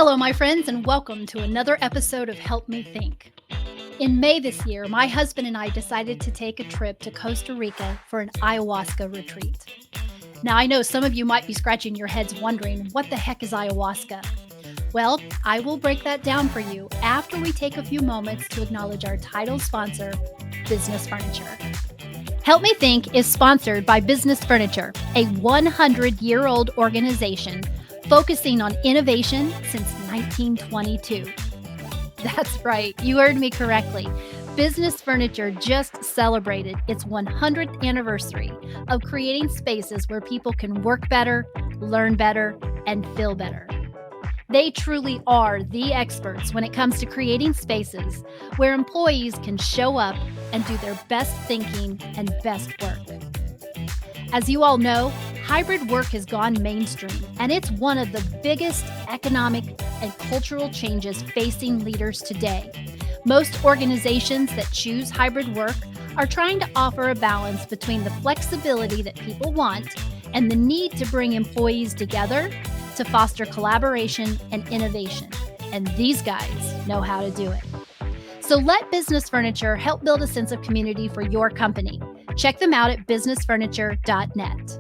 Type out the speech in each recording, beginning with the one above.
Hello, my friends, and welcome to another episode of Help Me Think. In May this year, my husband and I decided to take a trip to Costa Rica for an ayahuasca retreat. Now, I know some of you might be scratching your heads wondering, what the heck is ayahuasca? Well, I will break that down for you after we take a few moments to acknowledge our title sponsor, Business Furniture. Help Me Think is sponsored by Business Furniture, a 100-year-old organization focusing on innovation since 1922. That's right, you heard me correctly. Business Furniture just celebrated its 100th anniversary of creating spaces where people can work better, learn better, and feel better. They truly are the experts when it comes to creating spaces where employees can show up and do their best thinking and best work. As you all know, hybrid work has gone mainstream, and it's one of the biggest economic and cultural changes facing leaders today. Most organizations that choose hybrid work are trying to offer a balance between the flexibility that people want and the need to bring employees together to foster collaboration and innovation. And these guys know how to do it. So let Business Furniture help build a sense of community for your company. Check them out at businessfurniture.net.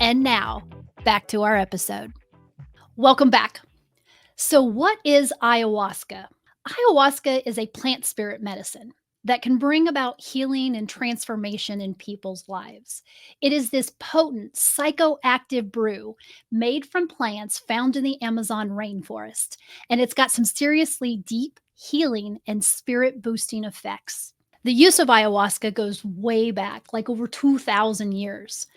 And now, back to our episode. Welcome back. So what is ayahuasca? Ayahuasca is a plant spirit medicine that can bring about healing and transformation in people's lives. It is this potent psychoactive brew made from plants found in the Amazon rainforest, and it's got some seriously deep healing and spirit boosting effects. The use of ayahuasca goes way back, like over 2,000 years,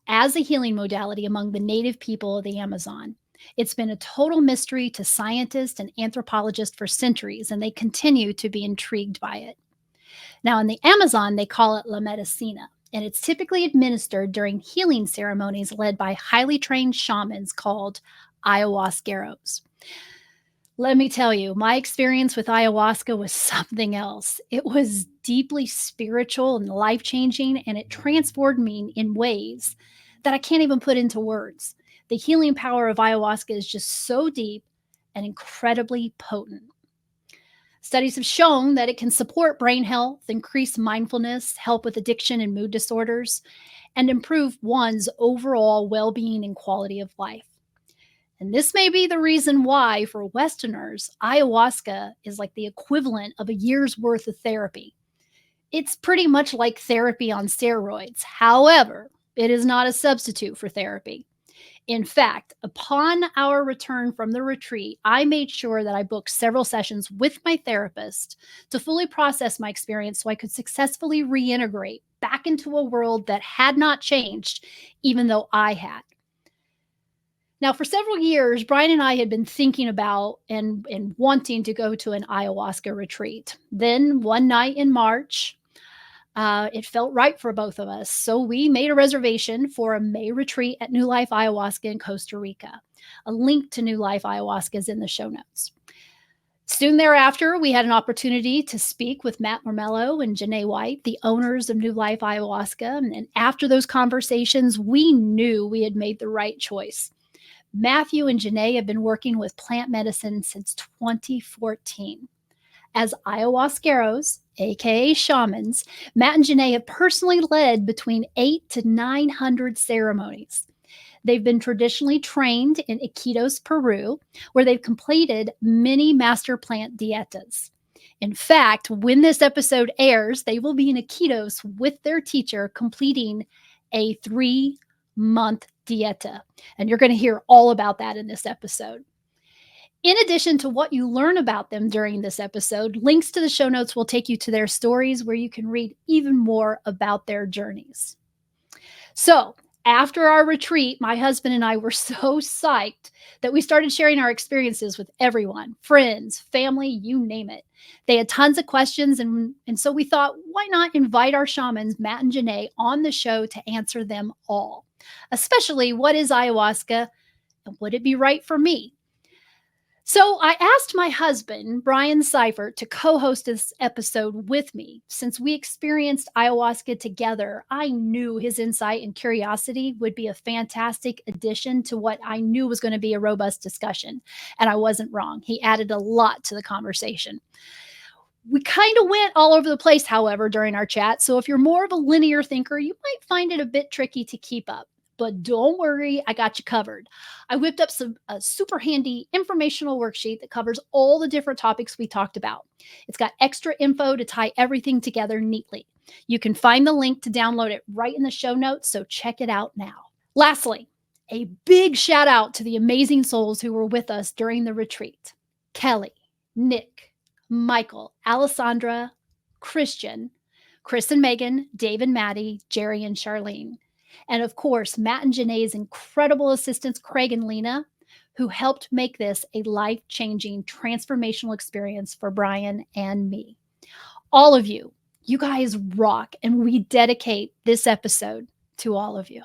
as a healing modality among the native people of the Amazon. It's been a total mystery to scientists and anthropologists for centuries, and they continue to be intrigued by it. Now, in the Amazon, they call it la medicina, and it's typically administered during healing ceremonies led by highly trained shamans called Ayahuasqueros. Let me tell you, my experience with ayahuasca was something else. It was deeply spiritual and life-changing, and it transformed me in ways that I can't even put into words. The healing power of ayahuasca is just so deep and incredibly potent. Studies have shown that it can support brain health, increase mindfulness, help with addiction and mood disorders, and improve one's overall well-being and quality of life. And this may be the reason why, for Westerners, ayahuasca is like the equivalent of a year's worth of therapy. It's pretty much like therapy on steroids. However, it is not a substitute for therapy. In fact, upon our return from the retreat, I made sure that I booked several sessions with my therapist to fully process my experience so I could successfully reintegrate back into a world that had not changed, even though I had. Now, for several years, Brian and I had been thinking about and wanting to go to an ayahuasca retreat. Then one night in March, it felt right for both of us. So we made a reservation for a May retreat at New Life Ayahuasca in Costa Rica. A link to New Life Ayahuasca is in the show notes. Soon thereafter, we had an opportunity to speak with Matt Mormello and Jeanae White, the owners of New Life Ayahuasca. And after those conversations, we knew we had made the right choice. Matthew and Jeanae have been working with plant medicine since 2014. As Ayahuasqueros, aka shamans, Matt and Jeanae have personally led between 800 to 900 ceremonies. They've been traditionally trained in Iquitos, Peru, where they've completed many master plant dietas. In fact, when this episode airs, they will be in Iquitos with their teacher completing a 3-month dieta. And you're going to hear all about that in this episode. In addition to what you learn about them during this episode, links to the show notes will take you to their stories where you can read even more about their journeys. So, after our retreat, my husband and I were so psyched that we started sharing our experiences with everyone, friends, family, you name it. They had tons of questions, and so we thought, why not invite our shamans, Matt and Jeanae, on the show to answer them all, especially what is ayahuasca and would it be right for me? So I asked my husband, Brian Seifert, to co host this episode with me. Since we experienced ayahuasca together, I knew his insight and curiosity would be a fantastic addition to what I knew was going to be a robust discussion. And I wasn't wrong. He added a lot to the conversation. We kind of went all over the place, however, during our chat. So if you're more of a linear thinker, you might find it a bit tricky to keep up. But don't worry, I got you covered. I whipped up a super handy informational worksheet that covers all the different topics we talked about. It's got extra info to tie everything together neatly. You can find the link to download it right in the show notes, so check it out now. Lastly, a big shout out to the amazing souls who were with us during the retreat. Kelly, Nick, Michael, Alessandra, Christian, Chris and Megan, Dave and Maddie, Jerry and Charlene. And of course, Matt and Jeanae's incredible assistants, Craig and Lena, who helped make this a life-changing, transformational experience for Brian and me. All of you, you guys rock, and we dedicate this episode to all of you.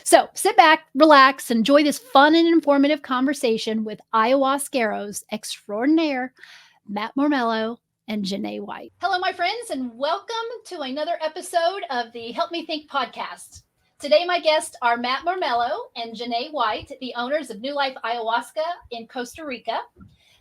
So sit back, relax, enjoy this fun and informative conversation with Ayahuasqueros extraordinaire, Matt Mormello and Jeanae White. Hello, my friends, and welcome to another episode of the Help Me Think podcast. Today, my guests are Matt Mormello and Jeanae White, the owners of New Life Ayahuasca in Costa Rica.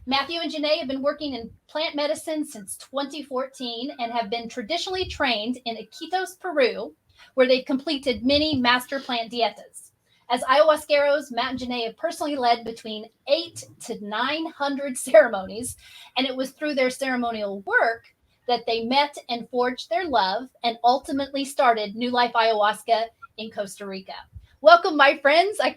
Matthew and Jeanae have been working in plant medicine since 2014 and have been traditionally trained in Iquitos, Peru, where they've completed many master plant dietas. As Ayahuasqueros, Matt and Jeanae have personally led between 800 to 900 ceremonies, and it was through their ceremonial work that they met and forged their love and ultimately started New Life Ayahuasca in Costa Rica. Welcome, my friends. I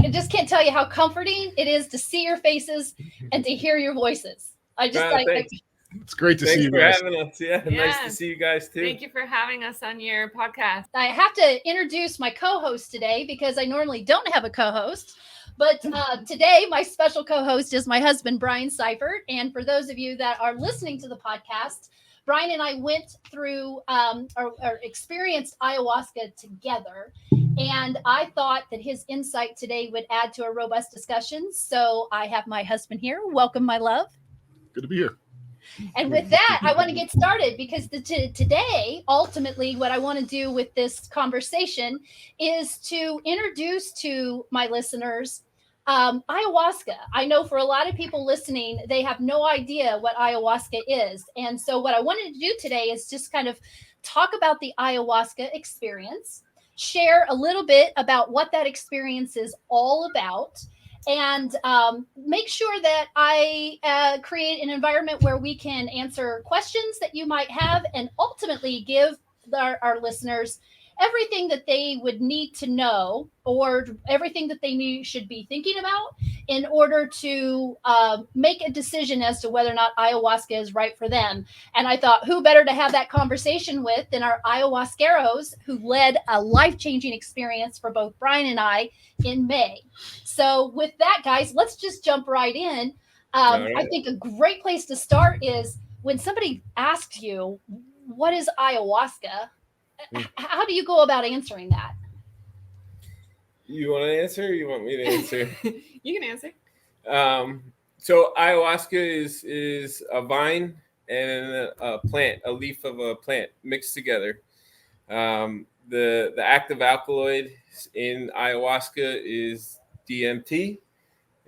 just can't tell you how comforting it is to see your faces and to hear your voices. It's great to see you guys. Thanks for having us. Yeah, nice to see you guys too. Thank you for having us on your podcast. I have to introduce my co-host today because I normally don't have a co-host. But today, my special co-host is my husband, Brian Seifert. And for those of you that are listening to the podcast, Brian and I went through or experienced ayahuasca together. And I thought that his insight today would add to a robust discussion. So I have my husband here. Welcome, my love. Good to be here. And with that, I want to get started because today, ultimately, what I want to do with this conversation is to introduce to my listeners ayahuasca. I know for a lot of people listening, they have no idea what ayahuasca is. And so what I wanted to do today is just kind of talk about the ayahuasca experience, share a little bit about what that experience is all about, and make sure that I create an environment where we can answer questions that you might have and ultimately give our listeners everything that they would need to know or everything that they should be thinking about in order to make a decision as to whether or not ayahuasca is right for them. And I thought, who better to have that conversation with than our Ayahuasqueros, who led a life-changing experience for both Brian and I in May. So with that, guys, let's just jump right in. Right. I think a great place to start is when somebody asks you, what is ayahuasca? How do you go about answering that? You want to answer or you want me to answer? You can answer. So ayahuasca is a vine and a plant, a leaf of a plant mixed together. The active alkaloid in ayahuasca is DMT,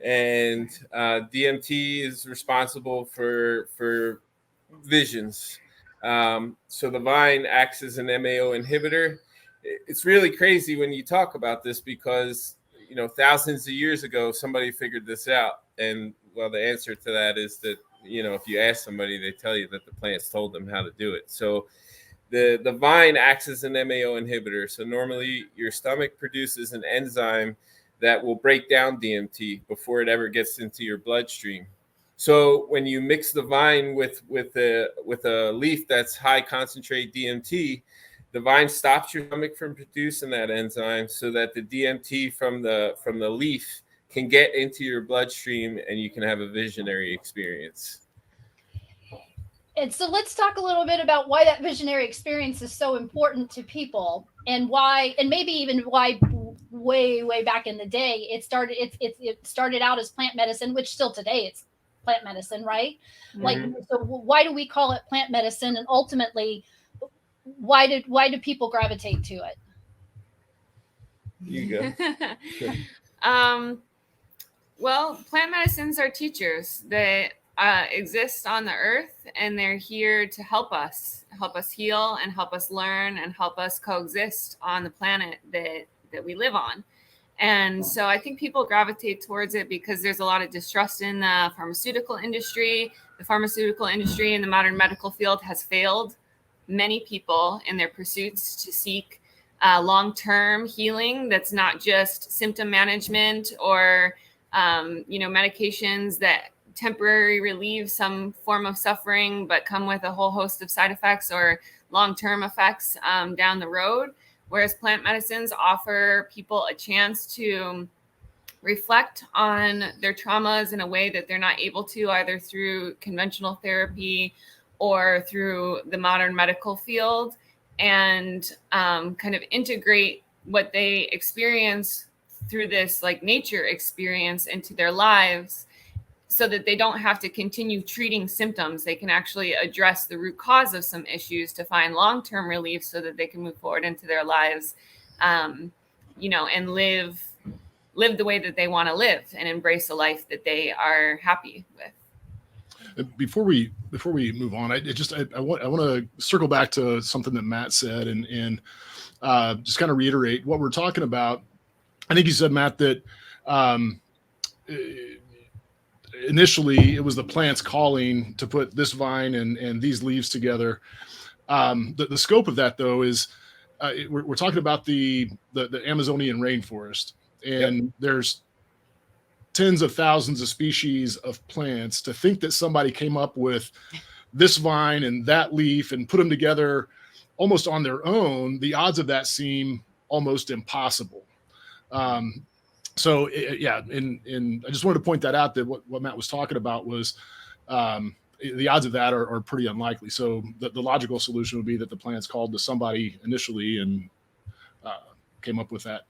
and DMT is responsible for visions. So the vine acts as an MAO inhibitor. It's really crazy when you talk about this because, thousands of years ago, somebody figured this out. And well, the answer to that is that, if you ask somebody, they tell you that the plants told them how to do it. So the vine acts as an MAO inhibitor. So normally your stomach produces an enzyme that will break down DMT before it ever gets into your bloodstream. So when you mix the vine with a leaf that's high concentrate DMT, the vine stops your stomach from producing that enzyme so that the DMT from the leaf can get into your bloodstream and you can have a visionary experience. And so let's talk a little bit about why that visionary experience is so important to people and why, and maybe even why way back in the day, it started out as plant medicine, which still today it's plant medicine, right? Like, so why do we call it plant medicine? And ultimately, why do people gravitate to it? You go. Well, plant medicines are teachers that exist on the earth, and they're here to help us heal and help us learn and help us coexist on the planet that we live on. And so I think people gravitate towards it because there's a lot of distrust in the pharmaceutical industry. The pharmaceutical industry and the modern medical field has failed many people in their pursuits to seek long-term healing that's not just symptom management or medications that temporarily relieve some form of suffering, but come with a whole host of side effects or long-term effects down the road. Whereas plant medicines offer people a chance to reflect on their traumas in a way that they're not able to, either through conventional therapy or through the modern medical field, and kind of integrate what they experience through this like nature experience into their lives, so that they don't have to continue treating symptoms. They can actually address the root cause of some issues to find long-term relief so that they can move forward into their lives, and live the way that they want to live and embrace a life that they are happy with. Before we move on, I want to circle back to something that Matt said and just kind of reiterate what we're talking about. I think you said, Matt, that initially it was the plant's calling to put this vine and these leaves together. The scope of that, though, is we're talking about the Amazonian rainforest, and there's tens of thousands of species of plants. To think that somebody came up with this vine and that leaf and put them together almost on their own, the odds of that seem almost impossible. So I just wanted to point that out, that what Matt was talking about was the odds of that are pretty unlikely. So the logical solution would be that the plant's called to somebody initially and came up with that.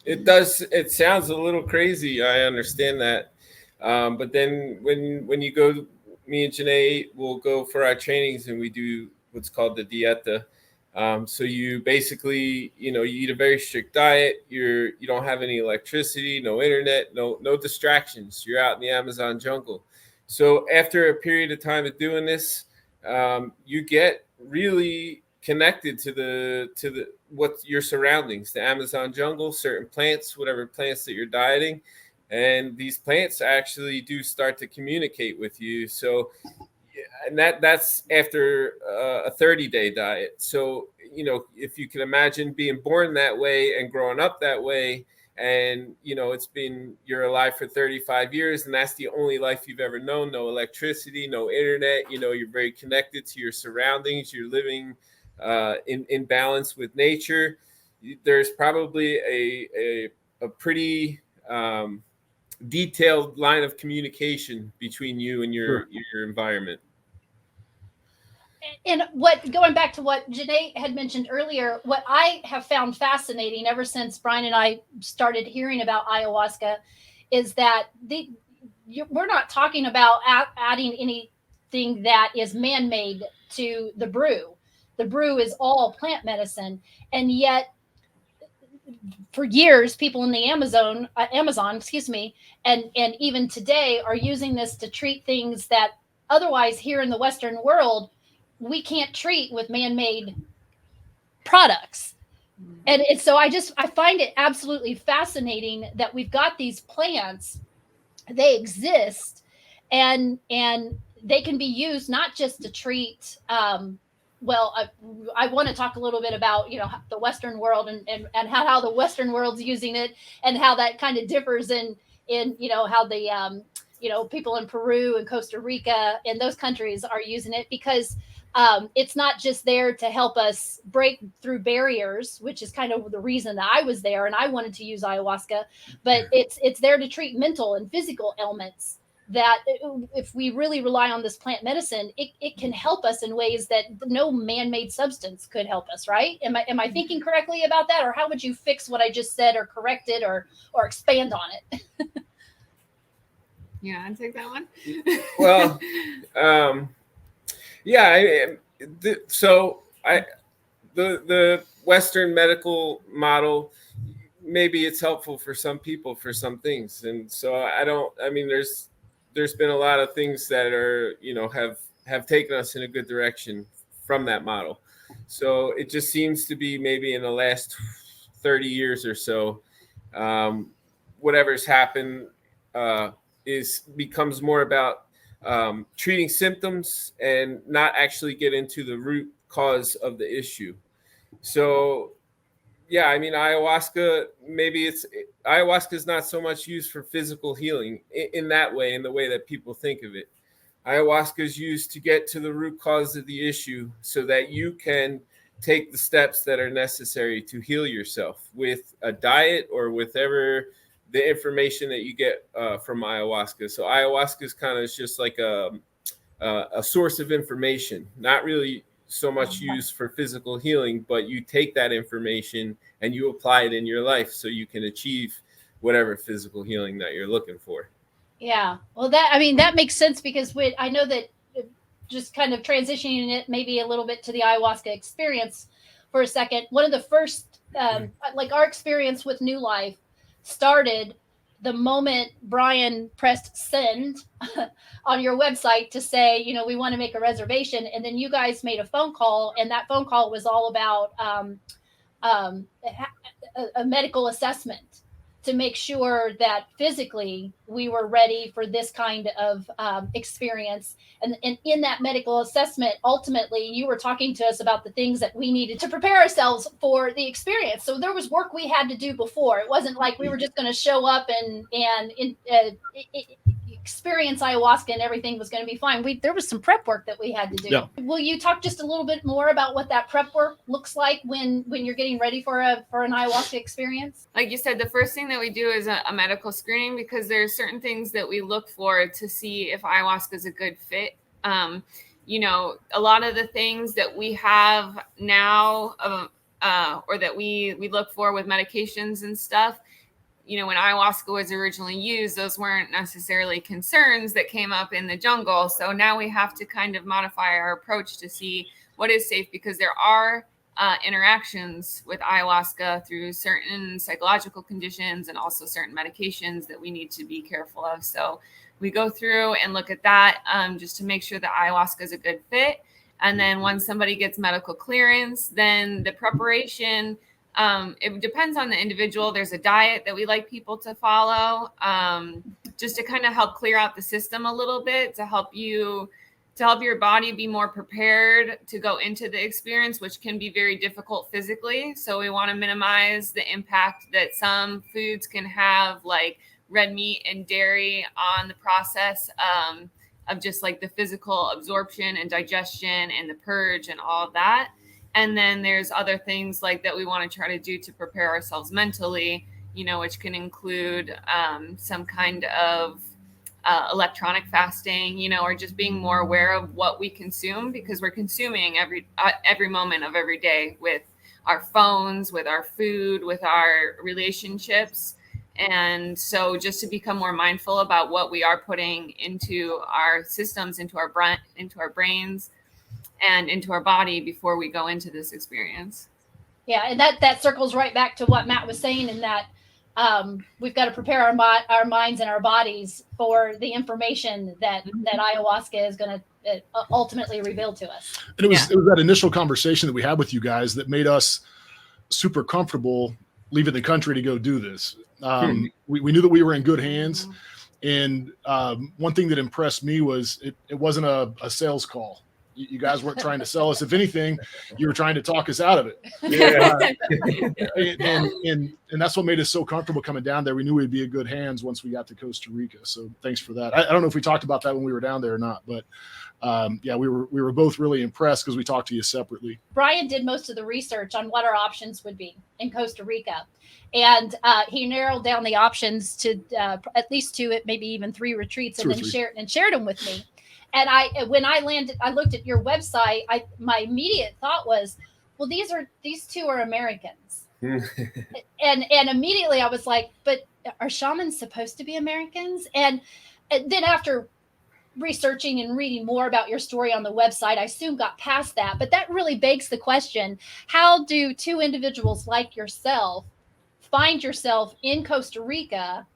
It sounds a little crazy. I understand that. But then when you go, me and Jeanae will go for our trainings and we do what's called the dieta. So you basically, you eat a very strict diet. You don't have any electricity, no internet, no distractions. You're out in the Amazon jungle. So after a period of time of doing this, you get really connected to the what your surroundings, the Amazon jungle, certain plants, whatever plants that you're dieting, and these plants actually do start to communicate with you. So. And that's after a 30-day diet. So, if you can imagine being born that way and growing up that way, and, you're alive for 35 years and that's the only life you've ever known, no electricity, no internet, you're very connected to your surroundings. You're living in balance with nature. There's probably a pretty detailed line of communication between you and your environment. And going back to what Jeanae had mentioned earlier, what I have found fascinating ever since Brian and I started hearing about ayahuasca is that we're not talking about adding anything that is man-made to the brew. The brew is all plant medicine, and yet for years, people in the Amazon, and even today are using this to treat things that otherwise here in the Western world we can't treat with man-made products. And so I find it absolutely fascinating that we've got these plants, they exist, and they can be used not just to treat, I want to talk a little bit about, the Western world and how the Western world's using it, and how that kind of differs in how the, people in Peru and Costa Rica and those countries are using it, because it's not just there to help us break through barriers, which is kind of the reason that I was there and I wanted to use ayahuasca, but it's there to treat mental and physical ailments that if we really rely on this plant medicine, it can help us in ways that no man-made substance could help us, right? Am I thinking correctly about that? Or how would you fix what I just said, or correct it, or expand on it? Yeah, I'd take that one. Well, yeah. The Western medical model, maybe it's helpful for some people for some things, and so there's been a lot of things that are, have taken us in a good direction from that model. So it just seems to be maybe in the last 30 years or so, whatever's happened becomes more about treating symptoms and not actually get into the root cause of the issue. So yeah, I mean, ayahuasca is not so much used for physical healing in that way, in the way that people think of it. Ayahuasca is used to get to the root cause of the issue so that you can take the steps that are necessary to heal yourself with a diet or whatever the information that you get from ayahuasca. So ayahuasca is kind of just like a source of information, not really so much used for physical healing, but you take that information and you apply it in your life so you can achieve whatever physical healing that you're looking for. Yeah. Well, that makes sense, because I know that, just kind of transitioning it maybe a little bit to the ayahuasca experience for a second. One of the first, like our experience with New Life started the moment Brian pressed send on your website to say, we want to make a reservation. And then you guys made a phone call, and that phone call was all about a medical assessment to make sure that physically we were ready for this kind of experience. And in that medical assessment, ultimately, you were talking to us about the things that we needed to prepare ourselves for the experience. So there was work we had to do before. It wasn't like we were just going to show up and experience ayahuasca and everything was going to be fine. There was some prep work that we had to do. Yeah. Will you talk just a little bit more about what that prep work looks like when you're getting ready for an ayahuasca experience? Like you said, the first thing that we do is a medical screening, because there's certain things that we look for to see if ayahuasca is a good fit. A lot of the things that we have now, or that we look for with medications and stuff, when ayahuasca was originally used, those weren't necessarily concerns that came up in the jungle. So now we have to kind of modify our approach to see what is safe, because there are interactions with ayahuasca through certain psychological conditions and also certain medications that we need to be careful of. So we go through and look at that just to make sure that ayahuasca is a good fit. And then once somebody gets medical clearance, then the preparation, it depends on the individual. There's a diet that we like people to follow, just to kind of help clear out the system a little bit, to help your body be more prepared to go into the experience, which can be very difficult physically. So we want to minimize the impact that some foods can have, like red meat and dairy, on the process of just like the physical absorption and digestion and the purge and all of that. And then there's other things like that we want to try to do to prepare ourselves mentally, which can include some kind of electronic fasting, or just being more aware of what we consume, because we're consuming every moment of every day with our phones, with our food, with our relationships. And so just to become more mindful about what we are putting into our systems, into our brains, and into our body before we go into this experience. Yeah, and that circles right back to what Matt was saying, in that we've got to prepare our minds and our bodies for the information that ayahuasca is going to ultimately reveal to us. And it was that initial conversation that we had with you guys that made us super comfortable leaving the country to go do this. We knew that we were in good hands. And one thing that impressed me was it wasn't a sales call. You guys weren't trying to sell us. If anything, you were trying to talk us out of it. And that's what made us so comfortable coming down there. We knew we'd be in good hands once we got to Costa Rica. So thanks for that. I don't know if we talked about that when we were down there or not, but yeah, we were both really impressed because we talked to you separately. Brian did most of the research on what our options would be in Costa Rica. And he narrowed down the options to at least 2, maybe even 3 retreats, and then shared them with me. And when I landed, I looked at your website. My immediate thought was, well, these 2 are Americans. and immediately I was like, but are shamans supposed to be Americans? And then after researching and reading more about your story on the website, I soon got past that. But that really begs the question, how do 2 individuals like yourself find yourself in Costa Rica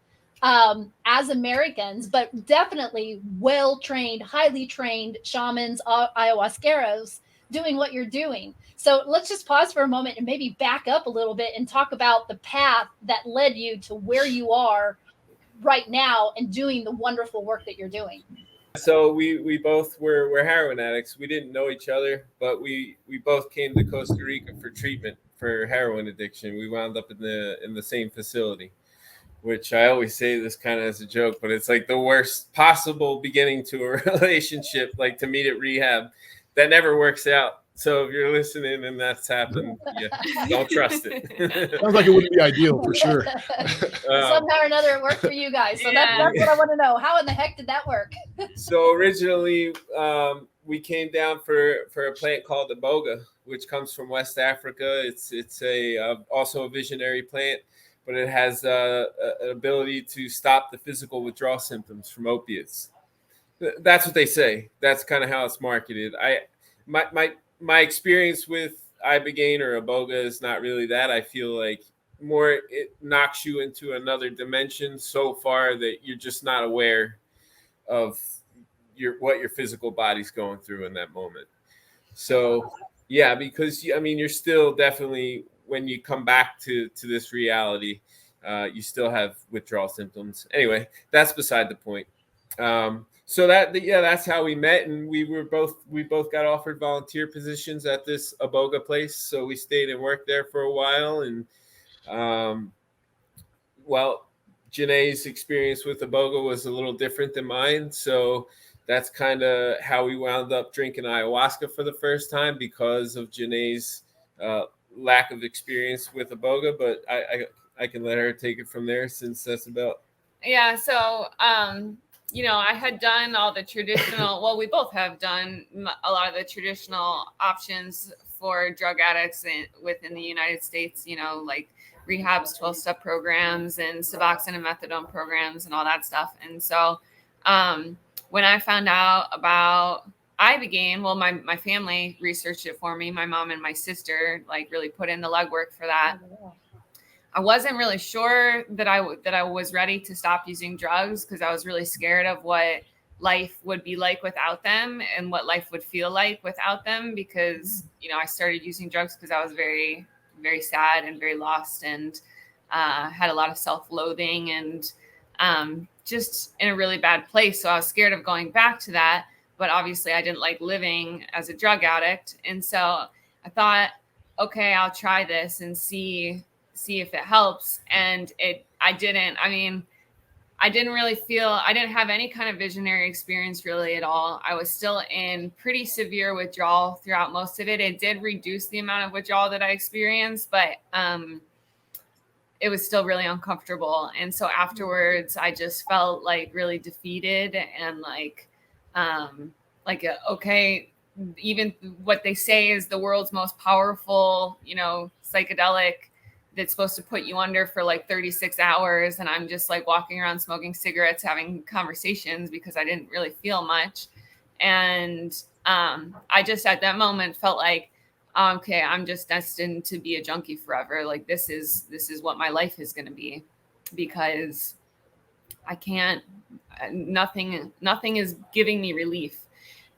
as Americans, but definitely well-trained, highly trained shamans, ayahuasqueros, doing what you're doing? So let's just pause for a moment and maybe back up a little bit and talk about the path that led you to where you are right now and doing the wonderful work that you're doing. So we both were heroin addicts. We didn't know each other, but we both came to Costa Rica for treatment for heroin addiction. We wound up in the same facility, which I always say this kind of as a joke, but it's like the worst possible beginning to a relationship, like to meet at rehab. That never works out. So if you're listening and that's happened, don't trust it. Sounds like it wouldn't be ideal for sure. Somehow or another, it worked for you guys. So that's what I want to know. How in the heck did that work? So originally, we came down for a plant called iboga, which comes from West Africa. It's also a visionary plant, but it has an ability to stop the physical withdrawal symptoms from opiates. That's what they say. That's kind of how it's marketed. My experience with ibogaine or iboga is not really that. I feel like more it knocks you into another dimension so far that you're just not aware of what your physical body's going through in that moment. So yeah, because you're still definitely, when you come back to this reality, you still have withdrawal symptoms. Anyway, that's beside the point. So that's how we met, and we both got offered volunteer positions at this iboga place. So we stayed and worked there for a while, and Jeanae's experience with iboga was a little different than mine. So that's kind of how we wound up drinking ayahuasca for the first time, because of Jeanae's lack of experience with iboga. But I can let her take it from there, since that's about. Yeah. So, I had done all the traditional, well, we both have done a lot of the traditional options for drug addicts within the United States, like rehabs, 12-step programs, and Suboxone and methadone programs and all that stuff. And so when I found out about ibogaine, well, my family researched it for me. My mom and my sister really put in the legwork for that. I wasn't really sure that I was ready to stop using drugs, because I was really scared of what life would be like without them and what life would feel like without them, because, I started using drugs because I was very, very sad and very lost, and had a lot of self-loathing and just in a really bad place. So I was scared of going back to that, but obviously I didn't like living as a drug addict. And so I thought, okay, I'll try this and see if it helps. And I didn't have any kind of visionary experience really at all. I was still in pretty severe withdrawal throughout most of it. It did reduce the amount of withdrawal that I experienced, but it was still really uncomfortable. And so afterwards I just felt really defeated and okay, even what they say is the world's most powerful, psychedelic that's supposed to put you under for 36 hours. And I'm just walking around smoking cigarettes, having conversations, because I didn't really feel much. And I just at that moment felt like, okay, I'm just destined to be a junkie forever. This is what my life is going to be, because I can't, nothing is giving me relief.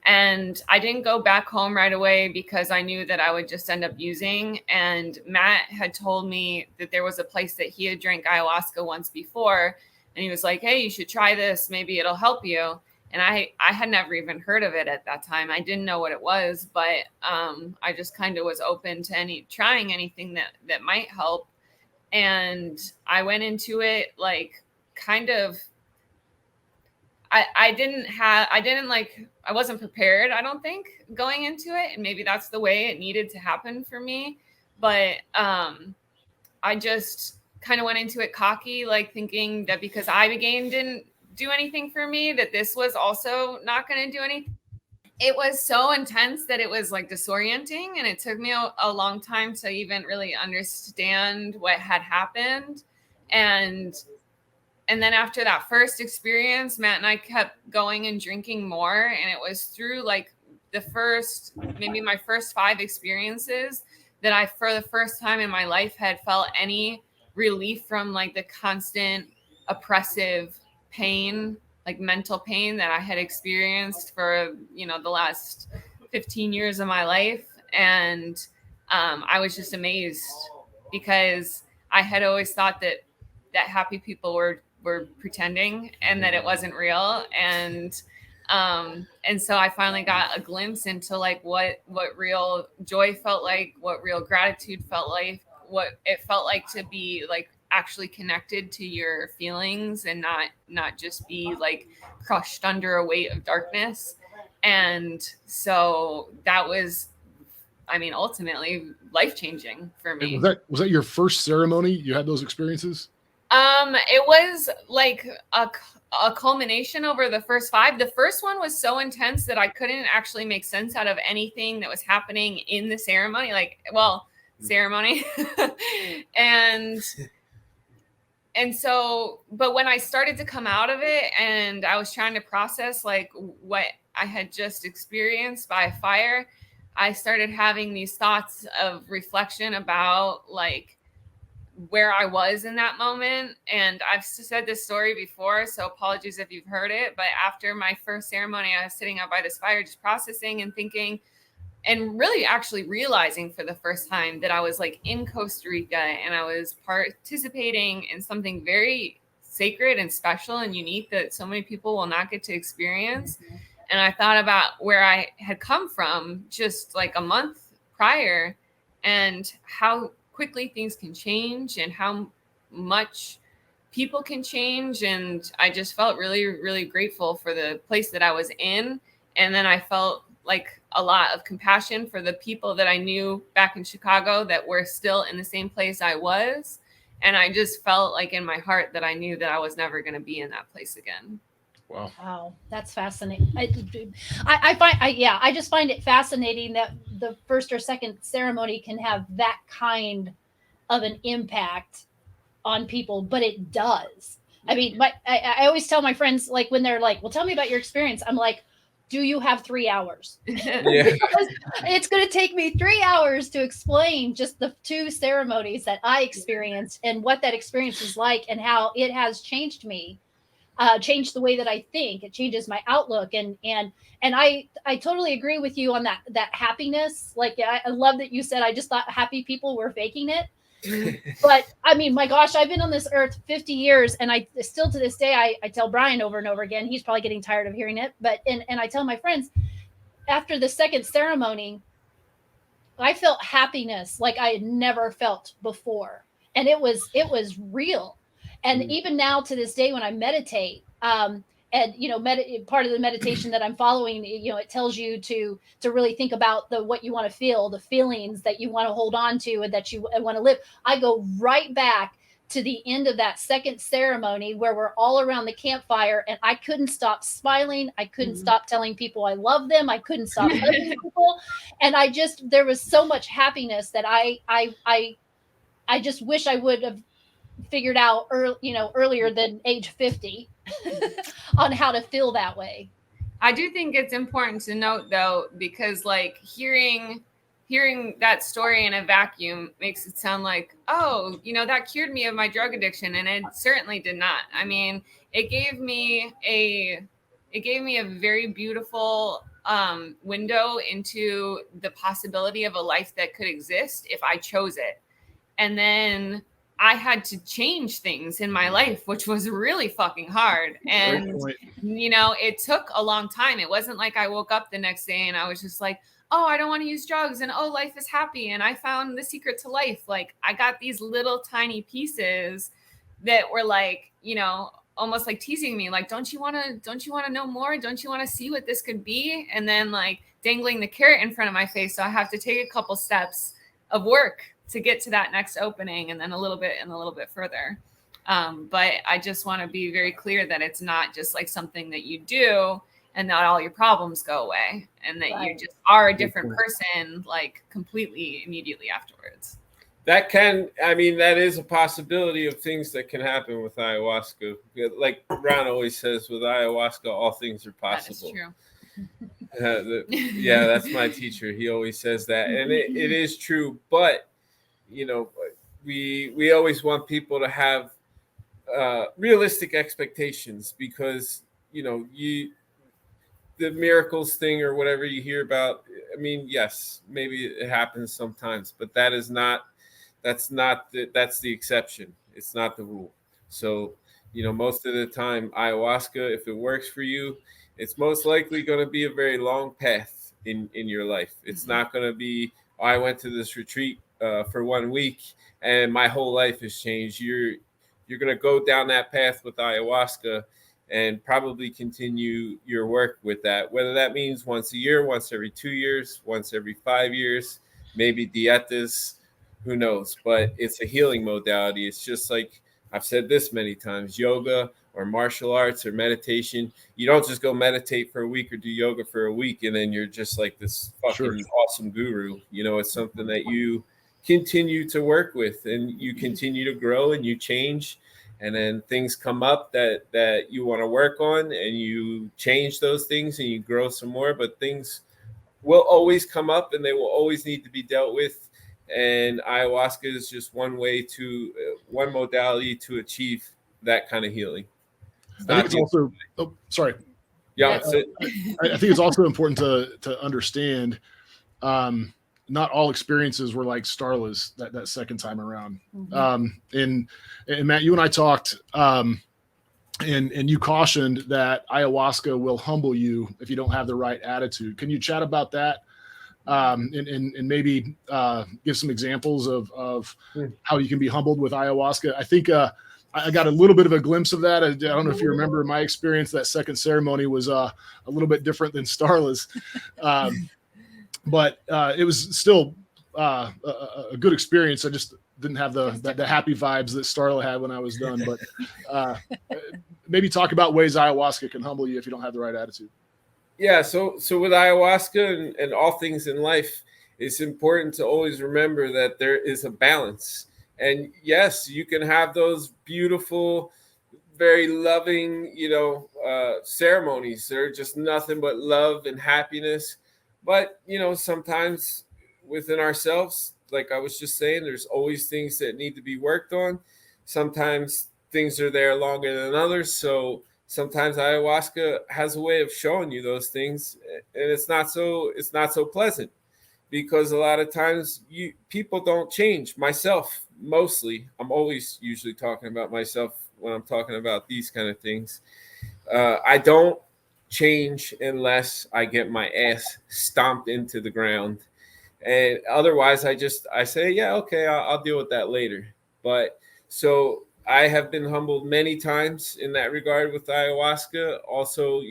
And I didn't go back home right away, because I knew that I would just end up using. And Matt had told me that there was a place that he had drank ayahuasca once before. And he was like, hey, you should try this. Maybe it'll help you. And I had never even heard of it at that time. I didn't know what it was, but I just kind of was open to trying anything that might help. And I went into it like kind of, I wasn't prepared, I don't think, going into it. And maybe that's the way it needed to happen for me. But I just kind of went into it cocky, like thinking that because Ibogaine didn't do anything for me, that this was also not going to do anything. It was so intense that it was like disorienting, and it took me a long time to even really understand what had happened. And then after that first experience, Matt and I kept going and drinking more, and it was through like maybe my first 5 experiences that I, for the first time in my life, had felt any relief from like the constant oppressive pain, like mental pain that I had experienced for, the last 15 years of my life. And I was just amazed, because I had always thought that happy people were pretending and that it wasn't real. And so I finally got a glimpse into like what real joy felt like, what real gratitude felt like, what it felt like to be like actually connected to your feelings and not just be like crushed under a weight of darkness. And so that was, ultimately life-changing for me. Was that your first ceremony? You had those experiences? It was like a culmination over the first 5. The first one was so intense that I couldn't actually make sense out of anything that was happening in the ceremony. Ceremony. And so, but when I started to come out of it and I was trying to process like what I had just experienced by fire, I started having these thoughts of reflection about like where I was in that moment. And I've said this story before, so apologies if you've heard it. But after my first ceremony, I was sitting out by this fire, just processing and thinking, and really actually realizing for the first time that I was like in Costa Rica and I was participating in something very sacred and special and unique that so many people will not get to experience. Mm-hmm. And I thought about where I had come from just like a month prior and how quickly things can change and how much people can change. And I just felt really, really grateful for the place that I was in. And then I felt like a lot of compassion for the people that I knew back in Chicago that were still in the same place I was. And I just felt like in my heart that I knew that I was never going to be in that place again. Wow, that's fascinating. I just find it fascinating that the first or second ceremony can have that kind of an impact on people, but it does. I mean, I always tell my friends, like when they're like, well, tell me about your experience. I'm like, do you have 3 hours? Yeah. It's going to take me 3 hours to explain just the 2 ceremonies that I experienced and what that experience is like and how it has changed me, changed the way that I think. It changes my outlook. And I totally agree with you on that happiness. Like, I love that you said, I just thought happy people were faking it. But I mean, my gosh, I've been on this earth 50 years and I still to this day, I tell Brian over and over again, he's probably getting tired of hearing it, but, and I tell my friends after the second ceremony, I felt happiness like I had never felt before. And it was real. And even now to this day, when I meditate, and part of the meditation that I'm following, it tells you to really think about what you want to feel, the feelings that you want to hold on to and that you want to live. I go right back to the end of that second ceremony where we're all around the campfire and I couldn't stop smiling. I couldn't stop telling people I love them. I couldn't stop hugging people. And there was so much happiness that I just wish I would have figured out earlier than age 50 on how to feel that way. I do think it's important to note though, because like hearing that story in a vacuum makes it sound like, oh, that cured me of my drug addiction. And it certainly did not. I mean, it gave me a very beautiful window into the possibility of a life that could exist if I chose it. And then I had to change things in my life, which was really fucking hard. And, you know, it took a long time. It wasn't like I woke up the next day and I was just like, oh, I don't want to use drugs, and oh, life is happy, and I found the secret to life. Like, I got these little tiny pieces that were like, you know, almost like teasing me, like, don't you want to know more? Don't you want to see what this could be? And then like dangling the carrot in front of my face. So I have to take a couple steps of work to get to that next opening, and then a little bit further. But I just want to be very clear that it's not just like something that you do and not all your problems go away, and that you just are a different person, like completely immediately afterwards. That is a possibility of things that can happen with ayahuasca. Like Ron always says, with ayahuasca, all things are possible. That is true. That's my teacher. He always says that, and it is true. But you know, we always want people to have realistic expectations, because you know, the miracles thing or whatever you hear about, I mean, yes, maybe it happens sometimes, but that's the exception. It's not the rule. So, you know, most of the time, ayahuasca, if it works for you, it's most likely going to be a very long path in your life. It's not going to be, oh, I went to this retreat for 1 week and my whole life has changed. You're going to go down that path with ayahuasca and probably continue your work with that, whether that means once a year, once every 2 years, once every 5 years, maybe dietas, who knows? But it's a healing modality. It's just like I've said this many times, yoga or martial arts or meditation. You don't just go meditate for a week or do yoga for a week and then you're just like this fucking awesome guru. You know, it's something that you continue to work with, and you continue to grow and you change. And then things come up that you want to work on, and you change those things and you grow some more. But things will always come up and they will always need to be dealt with. And ayahuasca is just one modality to achieve that kind of healing. I think it's also, sorry. Yeah, I think it's also important to understand not all experiences were like Starla's that second time around. And Matt, you and I talked, and you cautioned that ayahuasca will humble you if you don't have the right attitude. Can you chat about that? And maybe give some examples of how you can be humbled with ayahuasca. I think I got a little bit of a glimpse of that. I don't know if you remember my experience. That second ceremony was a little bit different than Starla's. But it was still a good experience. I just didn't have the happy vibes that Starla had when I was done. But maybe talk about ways ayahuasca can humble you if you don't have the right attitude. Yeah, so with ayahuasca and all things in life, it's important to always remember that there is a balance. And yes, you can have those beautiful, very loving, ceremonies. They're just nothing but love and happiness. But, sometimes within ourselves, like I was just saying, there's always things that need to be worked on. Sometimes things are there longer than others. So sometimes ayahuasca has a way of showing you those things, and it's not so pleasant, because a lot of times people don't change. Myself, mostly, I'm always usually talking about myself when I'm talking about these kind of things. I don't change unless I get my ass stomped into the ground, and otherwise I say, yeah, okay, I'll deal with that later. But so I have been humbled many times in that regard with ayahuasca. Also,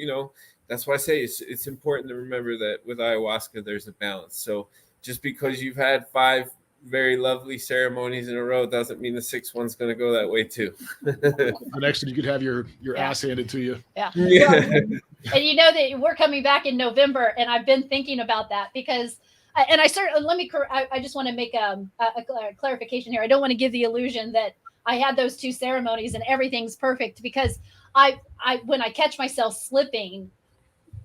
that's why I say it's important to remember that with ayahuasca, there's a balance. So just because you've had 5 very lovely ceremonies in a row doesn't mean the 6th one's going to go that way too. The next one, you could have your ass handed to you. Yeah. And you know that we're coming back in November, and I've been thinking about that because, and I just want to make a clarification here. I don't want to give the illusion that I had those 2 ceremonies and everything's perfect, because I when I catch myself slipping,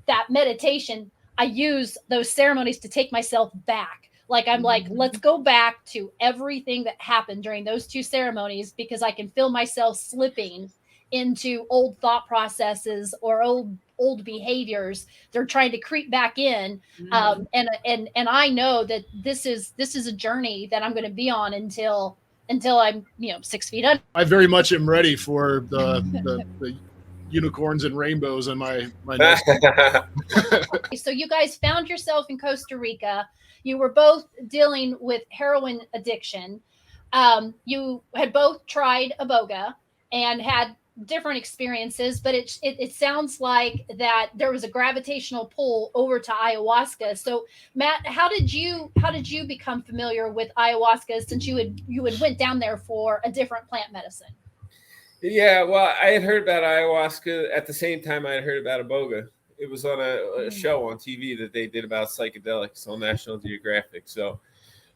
that meditation, I use those ceremonies to take myself back. Like I'm like, let's go back to everything that happened during those 2 ceremonies, because I can feel myself slipping into old thought processes or old behaviors. They're trying to creep back in. And I know that this is a journey that I'm going to be on until until I'm, 6 feet under. I very much am ready for the unicorns and rainbows in my next. So you guys found yourself in Costa Rica. You were both dealing with heroin addiction. You had both tried iboga and had different experiences, but it sounds like that there was a gravitational pull over to ayahuasca. So Matt, how did you become familiar with ayahuasca, since you had went down there for a different plant medicine? Yeah, well, I had heard about ayahuasca at the same time I had heard about iboga. It was on a show on TV that they did about psychedelics on National Geographic. So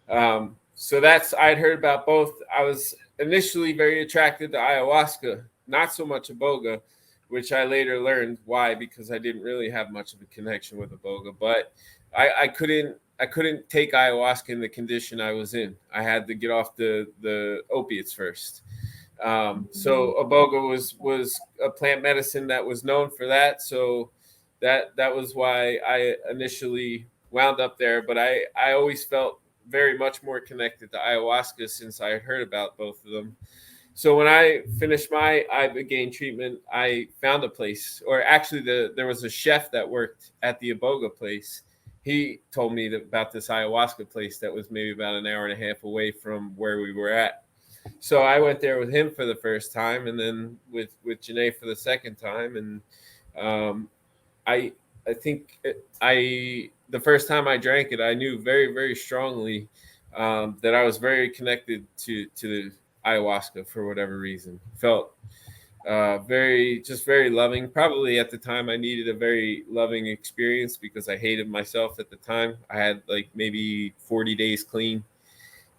that's, I'd heard about both. I was initially very attracted to ayahuasca, not so much iboga, which I later learned why, because I didn't really have much of a connection with iboga. But I couldn't take ayahuasca in the condition I was in. I had to get off the opiates first. So iboga was a plant medicine that was known for that. So that was why I initially wound up there. But I always felt very much more connected to ayahuasca since I had heard about both of them. So when I finished my ibogaine treatment, I found a place, or actually there was a chef that worked at the iboga place. He told me about this ayahuasca place that was maybe about an hour and a half away from where we were at. So I went there with him for the first time, and then with Jeanae for the second time. And I think the first time I drank it, I knew very, very strongly that I was very connected to the ayahuasca for whatever reason. Felt very loving. Probably at the time I needed a very loving experience because I hated myself at the time. I had like maybe 40 days clean,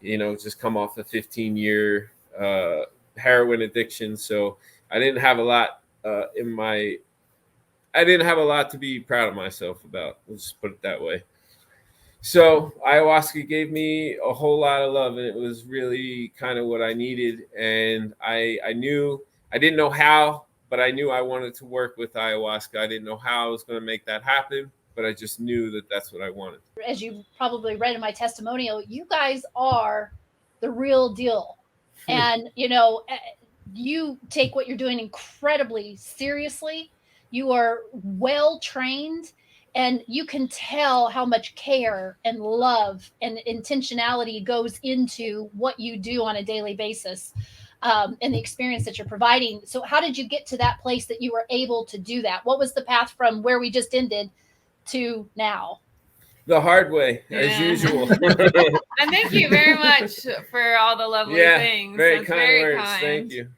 just come off a 15-year heroin addiction. So I didn't have a lot I didn't have a lot to be proud of myself about. Let's just put it that way. So ayahuasca gave me a whole lot of love, and it was really kind of what I needed. And I knew, I didn't know how, but I knew I wanted to work with ayahuasca. I didn't know how I was going to make that happen, but I just knew that that's what I wanted. As you probably read in my testimonial, you guys are the real deal. And, you take what you're doing incredibly seriously. You are well trained, and you can tell how much care and love and intentionality goes into what you do on a daily basis, and the experience that you're providing. So how did you get to that place that you were able to do that? What was the path from where we just ended to now? The hard way, as usual. And thank you very much for all the lovely things. Very That's kind very words. kind. Thank you.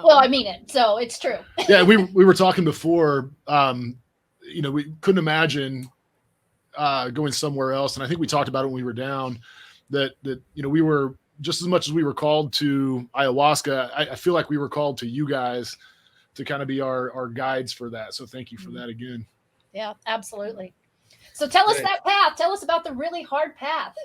Well, I mean it, so it's true. Yeah, we were talking before. We couldn't imagine going somewhere else, and I think we talked about it when we were down. That we were, just as much as we were called to ayahuasca, I feel like we were called to you guys to kind of be our guides for that. So thank you for that again. Yeah, absolutely. So tell us that path. Tell us about the really hard path.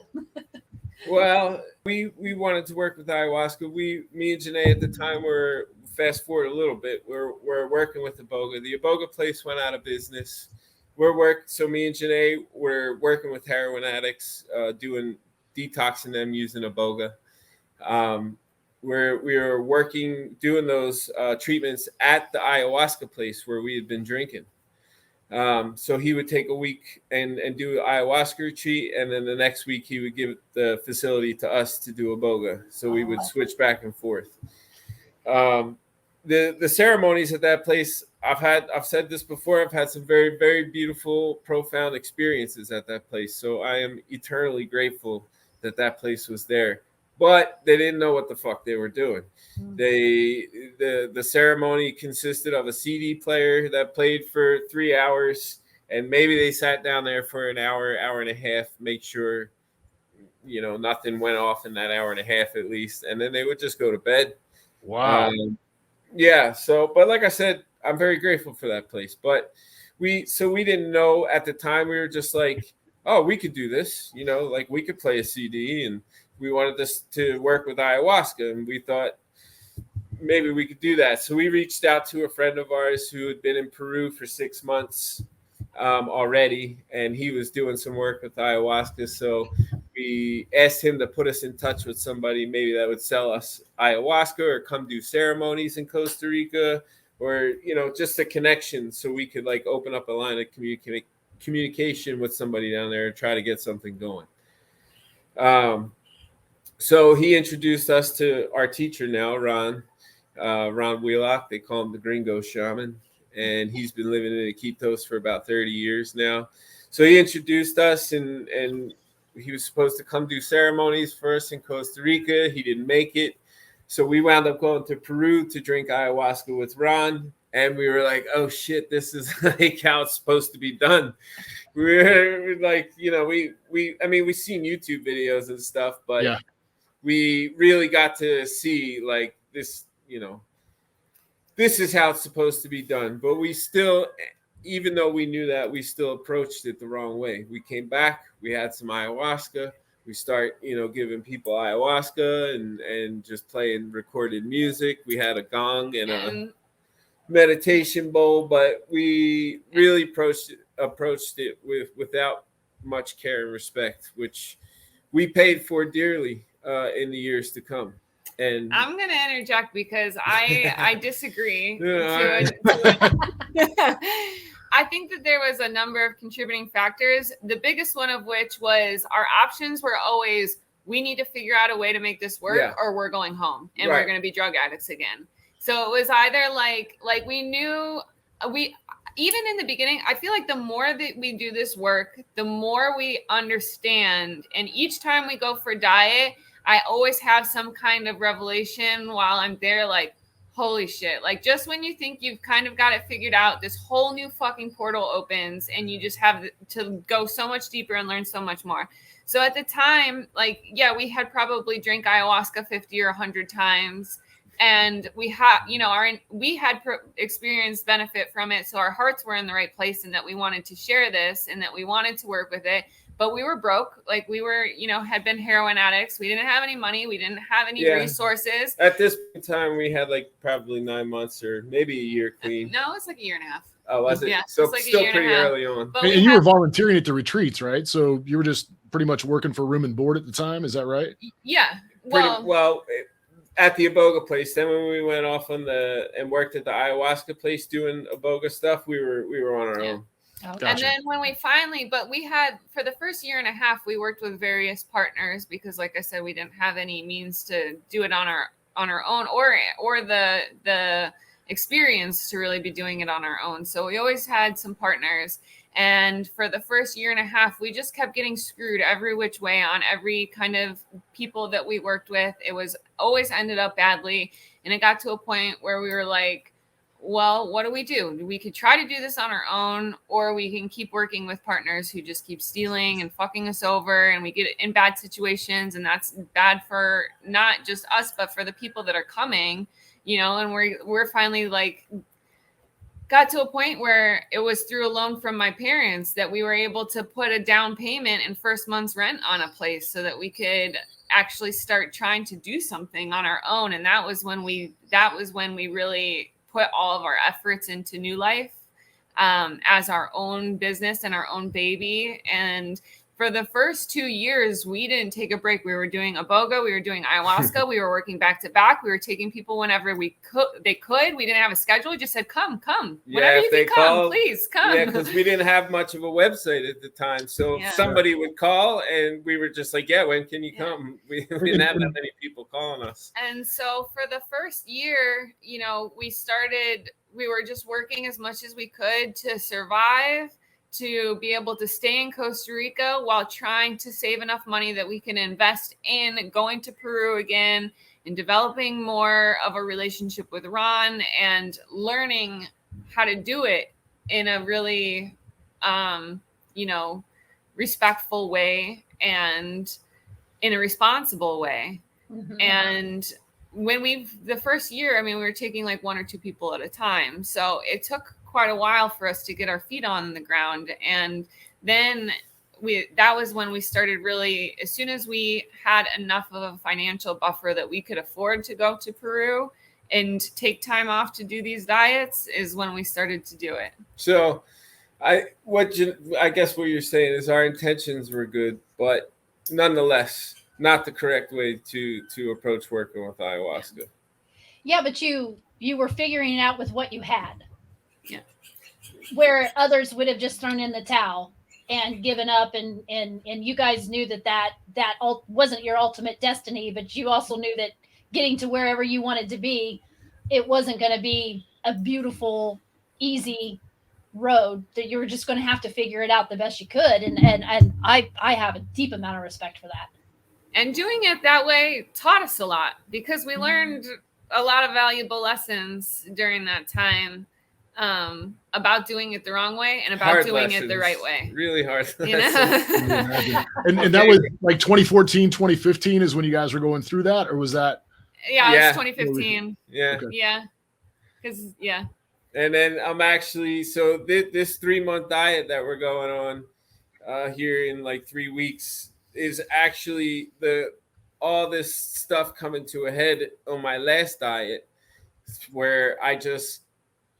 Well, we wanted to work with ayahuasca. Me and Jeanae at the time were, fast forward a little bit, we're working with iboga. The iboga place went out of business. So me and Jeanae were working with heroin addicts, doing detoxing them using iboga. We were working, doing those treatments at the ayahuasca place where we had been drinking. So he would take a week and do an ayahuasca retreat, and then the next week he would give the facility to us to do iboga. So we would switch back and forth. The ceremonies at that place, I've said this before, I've had some very, very beautiful, profound experiences at that place. So I am eternally grateful that place was there. But they didn't know what the fuck they were doing. The ceremony consisted of a CD player that played for 3 hours, and maybe they sat down there for an hour and a half, make sure nothing went off in that hour and a half at least, and then they would just go to bed. Wow. So, but like I said, I'm very grateful for that place. But we didn't know at the time. We were just like, oh, we could do this, like we could play a CD, and we wanted this to work with ayahuasca, and we thought maybe we could do that. So we reached out to a friend of ours who had been in Peru for 6 months already, and he was doing some work with ayahuasca. So we asked him to put us in touch with somebody maybe that would sell us ayahuasca or come do ceremonies in Costa Rica, or just a connection so we could like open up a line of communication with somebody down there and try to get something going. So he introduced us to our teacher now, Ron Wheelock. They call him the Gringo Shaman, and he's been living in Iquitos for about 30 years now. So he introduced us, and he was supposed to come do ceremonies for us in Costa Rica. He didn't make it. So we wound up going to Peru to drink ayahuasca with Ron. And we were like, oh shit, this is like how it's supposed to be done. We're like, we've seen YouTube videos and stuff, but we really got to see like this, this is how it's supposed to be done. But we still, even though we knew that, we still approached it the wrong way. We came back, we had some ayahuasca. We start, giving people ayahuasca and just playing recorded music. We had a gong and a meditation bowl, but we really approached it without much care and respect, which we paid for dearly in the years to come. And I'm going to interject because I disagree. I think that there was a number of contributing factors, the biggest one of which was our options were always, we need to figure out a way to make this work or we're going home and we're going to be drug addicts again. So it was either like we knew even in the beginning, I feel like the more that we do this work, the more we understand. And each time we go for diet, I always have some kind of revelation while I'm there, like, holy shit. Like, just when you think you've kind of got it figured out, this whole new fucking portal opens and you just have to go so much deeper and learn so much more. So at the time, like, we had probably drank ayahuasca 50 or 100 times. And we had, experienced benefit from it. So our hearts were in the right place and that we wanted to share this and that we wanted to work with it. But we were broke. Like we were, had been heroin addicts. We didn't have any money. We didn't have any resources. At this time, we had like probably 9 months or maybe a year clean. No, it's like a year and a half. Oh, was it? Yeah, so like still pretty early on. And you were volunteering at the retreats, right? So you were just pretty much working for room and board at the time. Is that right? Yeah. At the Iboga place. Then when we went off and worked at the ayahuasca place doing Iboga stuff, we were on our own. Oh, gotcha. And then when we had for the first year and a half, we worked with various partners because, like I said, we didn't have any means to do it on our own or the experience to really be doing it on our own. So we always had some partners. And for the first year and a half, we just kept getting screwed every which way on every kind of people that we worked with. It was always ended up badly. And it got to a point where we were like, well, what do? We could try to do this on our own, or we can keep working with partners who just keep stealing and fucking us over. And we get in bad situations. And that's bad for not just us, but for the people that are coming, and we're finally like, got to a point where it was through a loan from my parents that we were able to put a down payment and first month's rent on a place so that we could actually start trying to do something on our own. And that was when we really put all of our efforts into New Life as our own business and our own baby. And for the first 2 years, we didn't take a break. We were doing Iboga, we were doing ayahuasca, we were working back to back. We were taking people whenever we could. We didn't have a schedule. We just said, come. Whenever you can come, please come. Yeah, because we didn't have much of a website at the time. So somebody would call and we were just like, when can you come? We didn't have that many people calling us. And so for the first year, we were just working as much as we could to survive, to be able to stay in Costa Rica while trying to save enough money that we can invest in going to Peru again and developing more of a relationship with Ron and learning how to do it in a really, respectful way and in a responsible way. Mm-hmm. And the first year, we were taking like 1 or 2 people at a time. So it took quite a while for us to get our feet on the ground. And then that was when we started really, as soon as we had enough of a financial buffer that we could afford to go to Peru and take time off to do these diets, is when we started to do it. So I guess what you're saying is our intentions were good, but nonetheless, not the correct way to approach working with ayahuasca. Yeah, but you were figuring it out with what you had. Yeah. Where others would have just thrown in the towel and given up, and you guys knew that wasn't your ultimate destiny, but you also knew that getting to wherever you wanted to be, it wasn't going to be a beautiful, easy road, that you were just going to have to figure it out the best you could. And I have a deep amount of respect for that. And doing it that way taught us a lot, because we learned a lot of valuable lessons during that time, about doing it the wrong way and about Hard doing lessons. it the right way. Really hard You lessons. know? And that was like 2014, 2015 is when you guys were going through that, or was that? Yeah, Yeah. it's 2015. Yeah. Okay. Yeah. Because, yeah. And then I'm actually, so this 3-month diet that we're going on here in like 3 weeks is actually all this stuff coming to a head on my last diet, where I just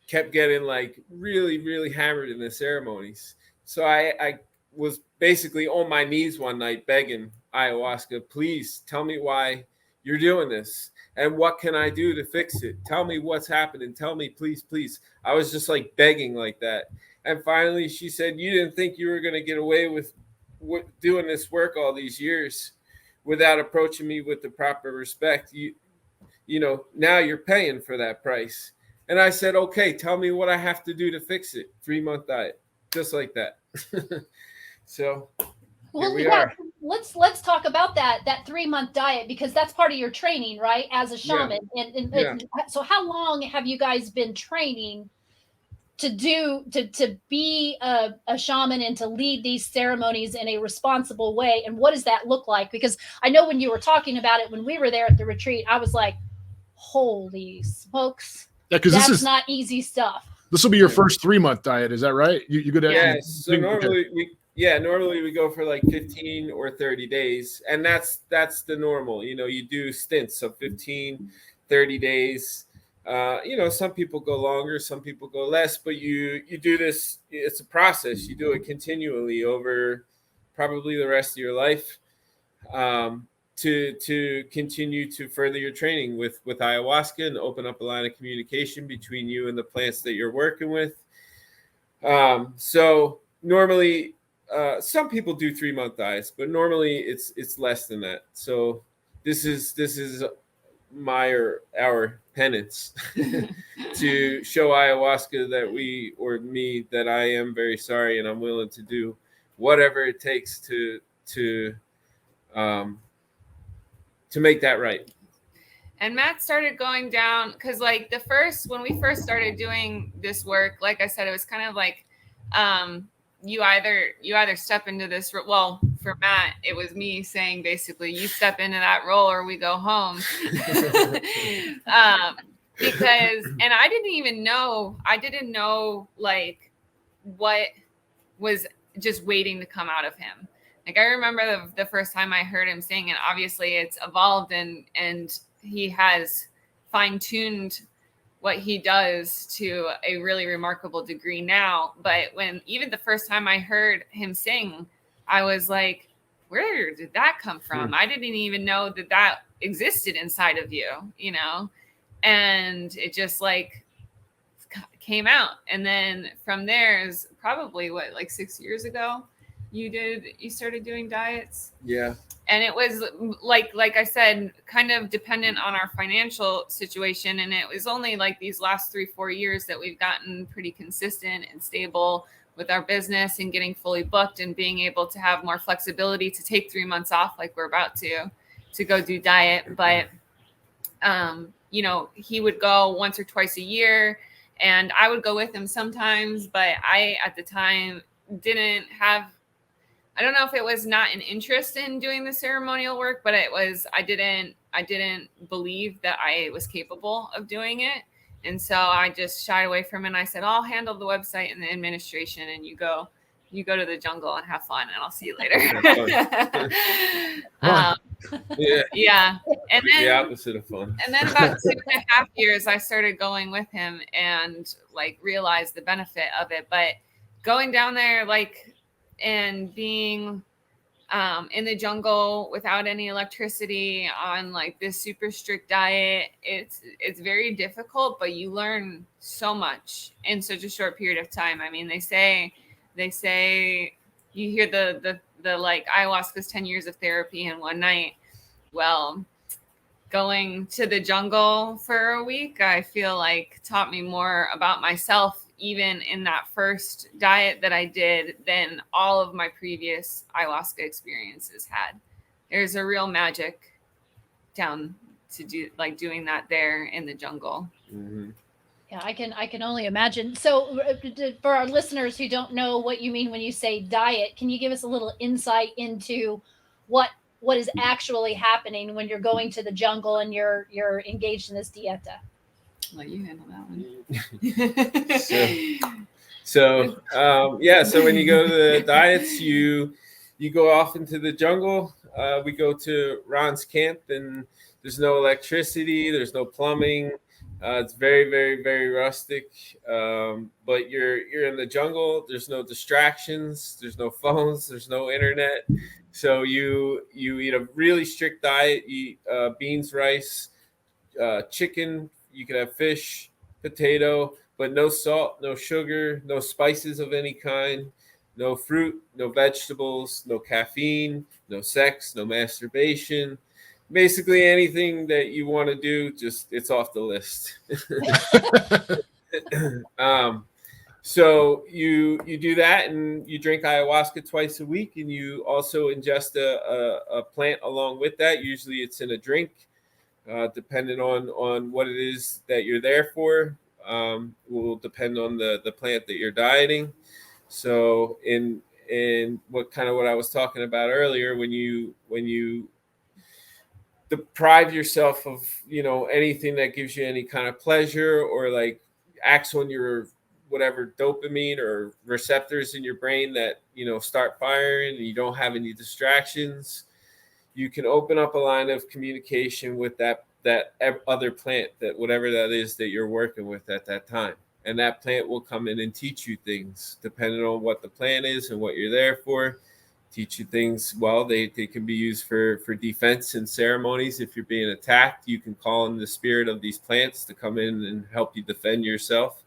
kept getting like really, really hammered in the ceremonies. So I was basically on my knees one night begging ayahuasca, please tell me why you're doing this. And what can I do to fix it? Tell me what's happening. Tell me, please, please. I was just like begging like that. And finally she said, you didn't think you were going to get away with doing this work all these years without approaching me with the proper respect. You know, now you're paying for that price. And I said, okay, tell me what I have to do to fix it. 3-month diet, just like that. So Well, here we yeah, are. let's talk about that 3-month diet, because that's part of your training, right? As a shaman. And so how long have you guys been training to be a shaman and to lead these ceremonies in a responsible way? And what does that look like? Because I know when you were talking about it, when we were there at the retreat, I was like, holy smokes. Yeah, because that's not easy stuff. This will be your first 3-month diet, is that right? You go to Yes. So normally we go for like 15 or 30 days, and that's the normal. You know, you do stints of 15, 30 days. You know, some people go longer, some people go less, but you do this. It's a process. You do it continually over probably the rest of your life, to continue to further your training with ayahuasca and open up a line of communication between you and the plants that you're working with. So normally, some people do 3-month diets, but normally it's less than that. So this is our penance to show ayahuasca that I am very sorry, and I'm willing to do whatever it takes to make that right. And Matt started going down because, like, when we first started doing this work, like I said, it was kind of like, you either step into this. Well, for Matt, it was me saying basically, you step into that role or we go home. Because, and I didn't know like what was just waiting to come out of him. Like, I remember the first time I heard him sing, and obviously it's evolved and he has fine-tuned what he does to a really remarkable degree now. But even the first time I heard him sing, I was like, where did that come from? I didn't even know that existed inside of you, you know? And it just like came out. And then from there is probably like 6 years ago, you started doing diets. Yeah. And it was like I said, kind of dependent on our financial situation. And it was only like these last 3-4 years that we've gotten pretty consistent and stable with our business and getting fully booked and being able to have more flexibility to take 3 months off, like we're about to go do diet. But, you know, he would go once or twice a year and I would go with him sometimes, but I, at the time, didn't have, I don't know if it was not an interest in doing the ceremonial work, but it was, I didn't believe that I was capable of doing it. And so I just shied away from it. And I said, I'll handle the website and the administration, and you go to the jungle and have fun, and I'll see you later. Yeah. And then the opposite of fun. And then about 2.5 years, I started going with him and like realized the benefit of it. But going down there, like, and being in the jungle without any electricity on like this super strict diet. It's very difficult, but you learn so much in such a short period of time. I mean, they say you hear the like ayahuasca's 10 years of therapy in one night. Well, going to the jungle for a week, I feel like taught me more about myself, even in that first diet that I did, than all of my previous ayahuasca experiences had. There's a real magic down to doing that there in the jungle. Mm-hmm. Yeah, I can only imagine. So for our listeners who don't know what you mean when you say diet, can you give us a little insight into what is actually happening when you're going to the jungle and you're engaged in this dieta? Let you handle that one. So when you go to the diets, you go off into the jungle. We go to Ron's camp, and there's no electricity, there's no plumbing. It's very, very, very rustic. But you're in the jungle. There's no distractions. There's no phones. There's no internet. So you eat a really strict diet. You eat beans, rice, chicken. You can have fish, potato, but no salt, no sugar, no spices of any kind, no fruit, no vegetables, no caffeine, no sex, no masturbation. Basically anything that you want to do, just it's off the list. So you do that, and you drink ayahuasca twice a week, and you also ingest a plant along with that. Usually it's in a drink, depending on what it is that you're there for. Will depend on the plant that you're dieting. So in what I was talking about earlier, when you deprive yourself of anything that gives you any kind of pleasure, or like acts on your whatever dopamine or receptors in your brain that start firing, and you don't have any distractions, you can open up a line of communication with that other plant, that whatever that is that you're working with at that time. And that plant will come in and teach you things depending on what the plant is and what you're there for. Teach you things. Well, they can be used for defense and ceremonies. If you're being attacked, you can call in the spirit of these plants to come in and help you defend yourself.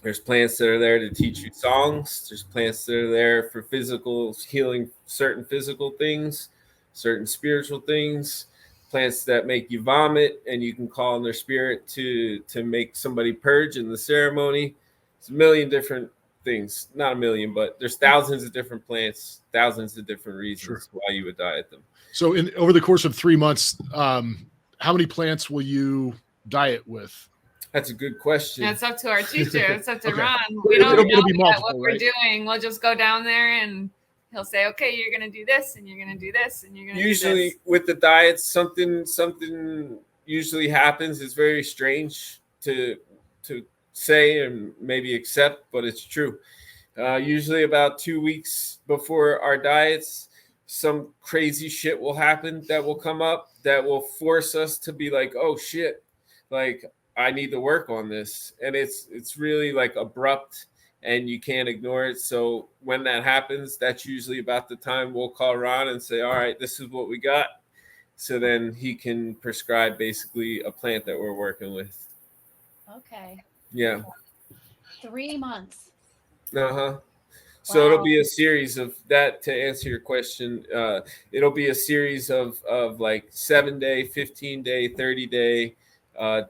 There's plants that are there to teach you songs. There's plants that are there for physical healing, certain physical things, certain spiritual things. Plants that make you vomit, and you can call on their spirit to make somebody purge in the ceremony. It's a million different things. Not a million, but there's thousands of different plants, thousands of different reasons why you would diet them. So over the course of 3 months, how many plants will you diet with? That's a good question. That's up to our teacher. It's up to Okay. Ron. We don't know yet what we're right? doing. We'll just go down there, and he'll say, okay, you're going to do this, and you're going to do this, and you're going to do this. Usually with the diets, something usually happens. It's very strange to say and maybe accept, but it's true. Usually about 2 weeks before our diets, some crazy shit will happen that will come up that will force us to be like, oh shit, like I need to work on this. And it's really like abrupt, and you can't ignore it. So when that happens, that's usually about the time we'll call Ron and say, all right, this is what we got. So then he can prescribe basically a plant that we're working with. Okay. Yeah. 3 months. Uh-huh. So it'll be a series of that. To answer your question, it'll be a series of like 7-day, 15-day, 30-day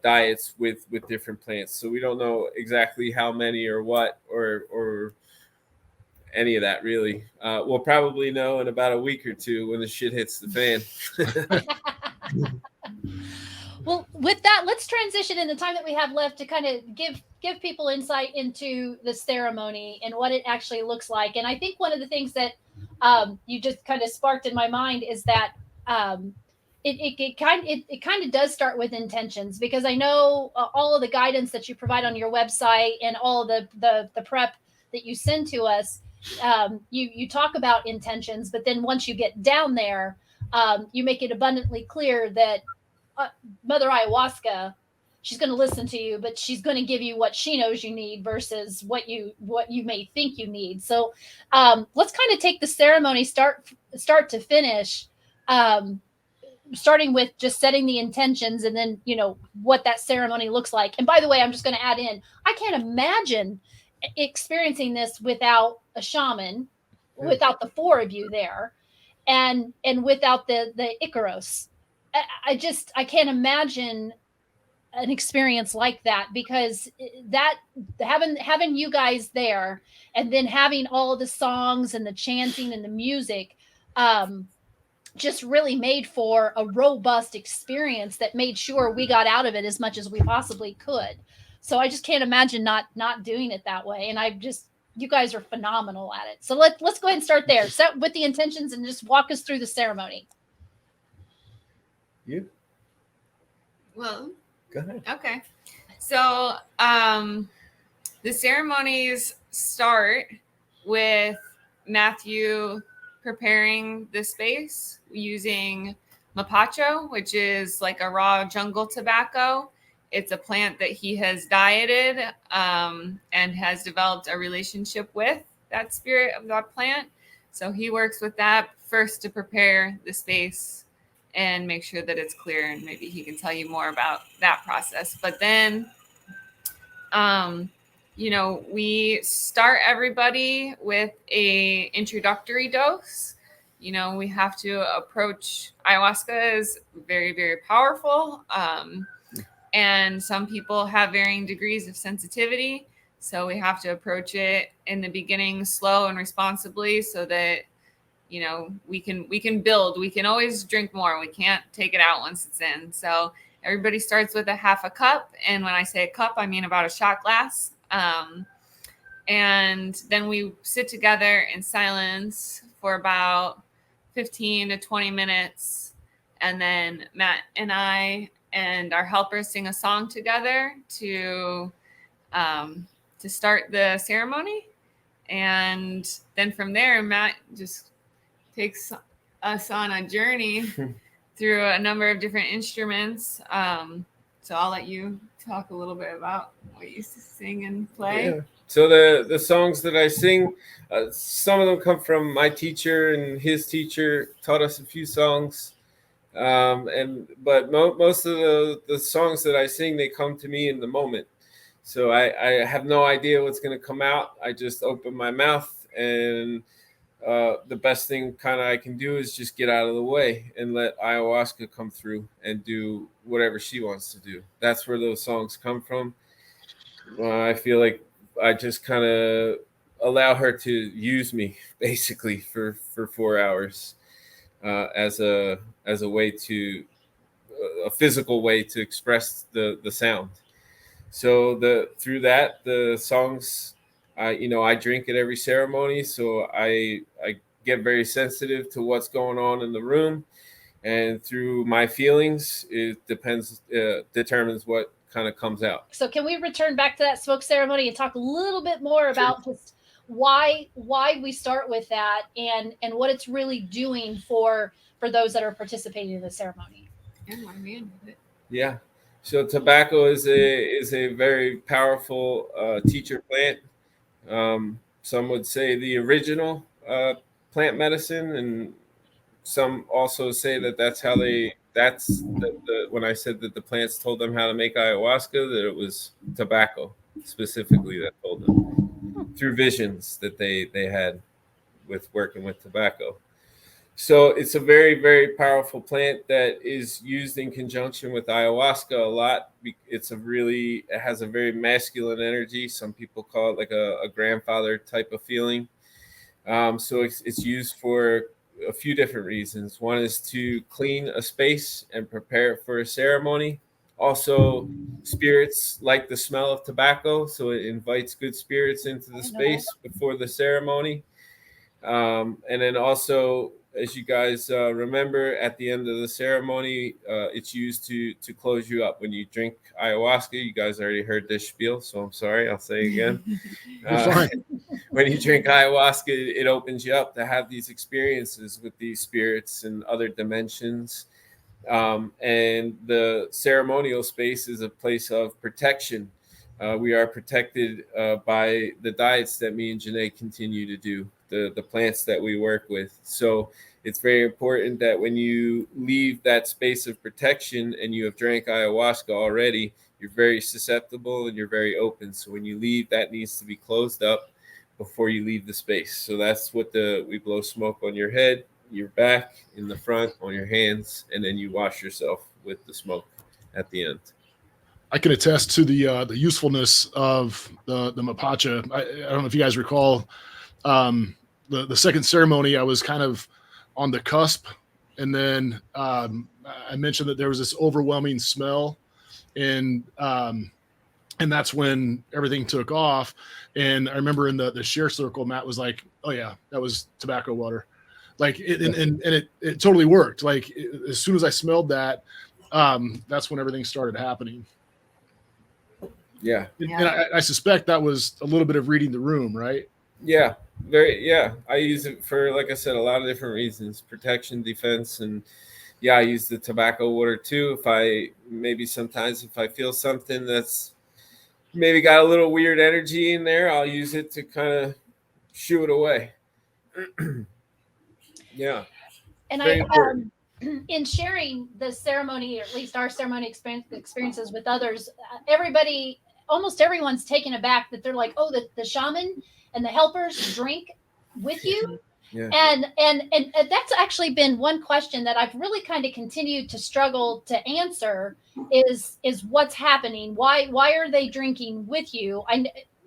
diets with different plants. So we don't know exactly how many or what or any of that really. We'll probably know in about a week or two when the shit hits the fan. Well, with that, let's transition in the time that we have left to kind of give people insight into the ceremony and what it actually looks like. And I think one of the things that you just kind of sparked in my mind is that it kind of does start with intentions, because I know all of the guidance that you provide on your website and all the prep that you send to us, you talk about intentions, but then once you get down there, you make it abundantly clear that Mother Ayahuasca she's going to listen to you, but she's going to give you what she knows you need versus what you may think you need. So let's kind of take the ceremony start to finish, starting with just setting the intentions, and then what that ceremony looks like. And by the way, I'm just going to add in, I can't imagine experiencing this without a shaman, without the four of you there, and without the Iquitos. I can't imagine an experience like that, because that having you guys there, and then having all the songs and the chanting and the music, just really made for a robust experience that made sure we got out of it as much as we possibly could. So I just can't imagine not doing it that way. And you guys are phenomenal at it. So let's go ahead and start there. Set with the intentions and just walk us through the ceremony. You? Well, go ahead. Okay. So the ceremonies start with Matthew preparing the space using mapacho, which is like a raw jungle tobacco. It's a plant that he has dieted and has developed a relationship with that spirit of that plant. So he works with that first to prepare the space and make sure that it's clear. And maybe he can tell you more about that process. But then, we start everybody with a introductory dose. We have to approach ayahuasca is very, very powerful. And some people have varying degrees of sensitivity. So we have to approach it in the beginning slow and responsibly, so that, we can build. We can always drink more. We can't take it out once it's in. So everybody starts with a half a cup. And when I say a cup, I mean about a shot glass. And then we sit together in silence for about 15 to 20 minutes. And then Matt and I and our helpers sing a song together to start the ceremony. And then from there, Matt just takes us on a journey through a number of different instruments. So I'll let you talk a little bit about what you sing and play. Yeah. So the songs that I sing, some of them come from my teacher, and his teacher taught us a few songs. But most of the songs that I sing, they come to me in the moment. So I have no idea what's going to come out. I just open my mouth, and the best thing kind of I can do is just get out of the way and let ayahuasca come through and do whatever she wants to do. That's where those songs come from. I feel like I just kind of allow her to use me basically for 4 hours as a way to a physical way to express the sound. So through that, the songs, I drink at every ceremony, so I get very sensitive to what's going on in the room, and through my feelings, it determines what kind of comes out. So can we return back to that smoke ceremony and talk a little bit more about just why we start with that, and what it's really doing for those that are participating in the ceremony? Yeah. So tobacco is a very powerful teacher plant. Some would say the original plant medicine, and some also say that that's how when I said that the plants told them how to make ayahuasca, that it was tobacco specifically that told them through visions that they had with working with tobacco. So it's a very, very powerful plant that is used in conjunction with ayahuasca a lot. It has a very masculine energy. Some people call it like a grandfather type of feeling. So it's used for a few different reasons. One is to clean a space and prepare it for a ceremony. Also, spirits like the smell of tobacco, so it invites good spirits into the space before the ceremony. And then also, as you guys remember, at the end of the ceremony, it's used to close you up. When you drink ayahuasca, you guys already heard this spiel, so I'm sorry, I'll say it again. When you drink ayahuasca, it opens you up to have these experiences with these spirits and other dimensions. And the ceremonial space is a place of protection. We are protected by the diets that me and Jeanae continue to do, the plants that we work with. So it's very important that when you leave that space of protection and you have drank ayahuasca already, you're very susceptible and you're very open. So when you leave, that needs to be closed up before you leave the space. So that's what we blow smoke on your head, your back, in the front, on your hands, and then you wash yourself with the smoke at the end. I can attest to the usefulness of the mapacha. I don't know if you guys recall the second ceremony. I was kind of on the cusp, and then I mentioned that there was this overwhelming smell, and that's when everything took off. And I remember in the share circle, Matt was like, "Oh yeah, that was tobacco water." Like and it totally worked. Like as soon as I smelled that, that's when everything started happening. Yeah. And I suspect that was a little bit of reading the room, right? Yeah, very. Yeah, I use it for, like I said, a lot of different reasons: protection, defense, and yeah, I use the tobacco water too. Sometimes if I feel something that's maybe got a little weird energy in there, I'll use it to kind of shoo it away. Yeah. And Very important. in sharing the ceremony, or at least our ceremony experiences with others, almost everyone's taken aback that they're like, oh, the shaman and the helpers drink with you. Yeah. And that's actually been one question that I've really kind of continued to struggle to answer is what's happening? Why are they drinking with you?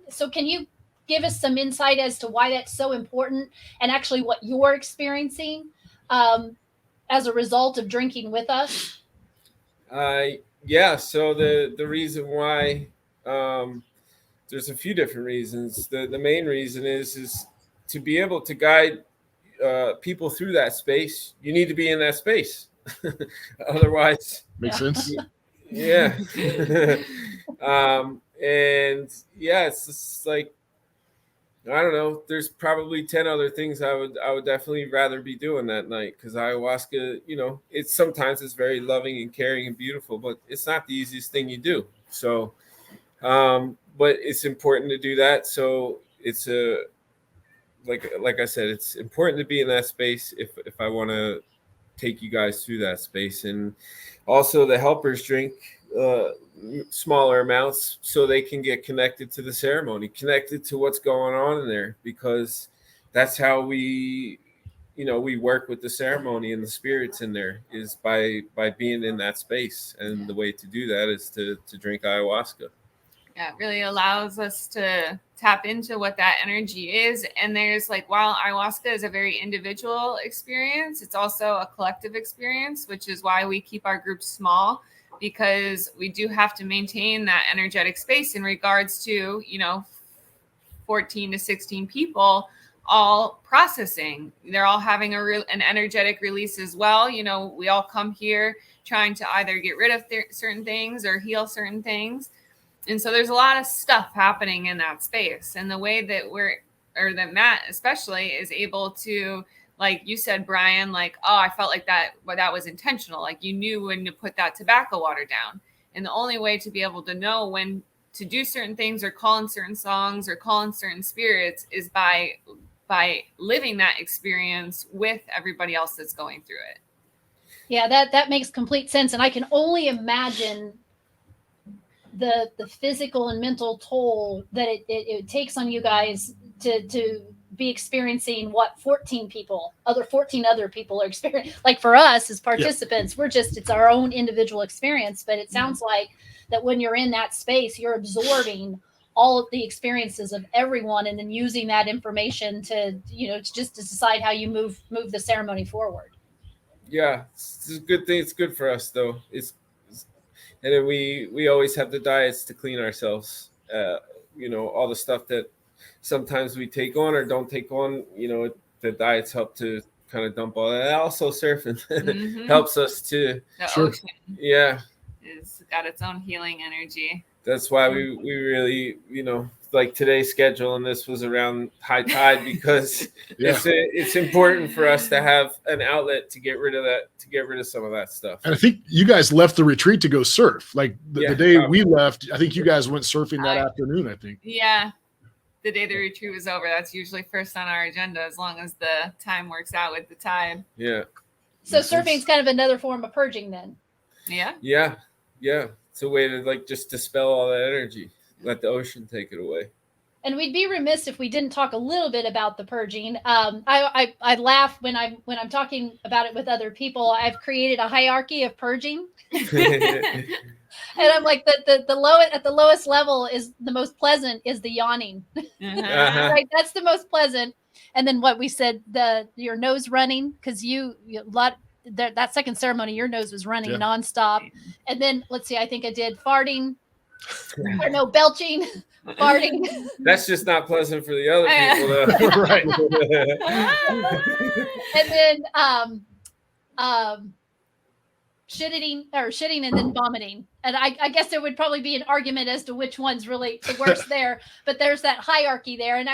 So can you give us some insight as to why that's so important and actually what you're experiencing as a result of drinking with us? Yeah. So the reason why, there's a few different reasons. The main reason is to be able to guide people through that space. You need to be in that space. Otherwise, makes sense. Yeah. And yeah, it's just like, I don't know. There's probably 10 other things I would definitely rather be doing that night, because ayahuasca, it's sometimes it's very loving and caring and beautiful, but it's not the easiest thing you do. So, but it's important to do that. So it's like I said, it's important to be in that space if I want to take you guys through that space. And also the helpers drink smaller amounts so they can get connected to the ceremony, connected to what's going on in there, because that's how we work with the ceremony and the spirits in there, is by being in that space. And the way to do that is to drink ayahuasca. Yeah, it really allows us to tap into what that energy is. And there's while ayahuasca is a very individual experience, it's also a collective experience, which is why we keep our groups small, because we do have to maintain that energetic space in regards to, 14 to 16 people all processing. They're all having an energetic release as well. We all come here trying to either get rid of certain things or heal certain things. And so there's a lot of stuff happening in that space. And the way that that Matt especially is able to, like you said, Brian, I felt like that was intentional. You knew when to put that tobacco water down. And the only way to be able to know when to do certain things or call in certain songs or call in certain spirits is by living that experience with everybody else that's going through it. Yeah, that makes complete sense. And I can only imagine the physical and mental toll that it takes on you guys to be experiencing what 14 other people are experiencing. Like for us as participants, it's our own individual experience, but it sounds like that when you're in that space, you're absorbing all of the experiences of everyone and then using that information to just to decide how you move the ceremony forward. Yeah, it's a good thing. It's good for us though. And then we always have the diets to clean ourselves. All the stuff that sometimes we take on or don't take on, the diets help to kind of dump all that. Also surfing helps us to. The Sure. ocean Yeah. it's got its own healing energy. That's why we really, like today's schedule and this was around high tide because it's important for us to have an outlet to get rid of some of that stuff. And I think you guys left the retreat to go surf. Like the day we left, I think you guys went surfing that afternoon, I think. Yeah. The day the retreat was over, that's usually first on our agenda, as long as the time works out with the tide. Yeah. So surfing's kind of another form of purging then. Yeah. Yeah. Yeah. It's a way to like just dispel all that energy. Let the ocean take it away. And we'd be remiss if we didn't talk a little bit about the purging. I laugh when I'm talking about it with other people. I've created a hierarchy of purging. And I'm like the lowest level is the most pleasant is the yawning. Right, that's the most pleasant. And then what we said, your nose running, because that second ceremony, your nose was running nonstop. And then let's see, I think I did farting, or no, belching, farting. That's just not pleasant for the other people, though. Right. And then shitting and then vomiting. And I guess there would probably be an argument as to which one's really the worst there, but there's that hierarchy there. And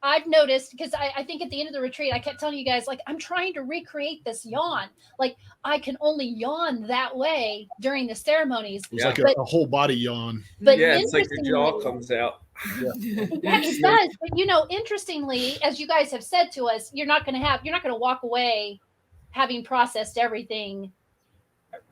I've noticed, because I think at the end of the retreat, I kept telling you guys, like, I'm trying to recreate this yawn. Like, I can only yawn that way during the ceremonies. It's like a whole body yawn. But it's like the jaw comes out. It does. But interestingly, as you guys have said to us, you're not going to walk away having processed everything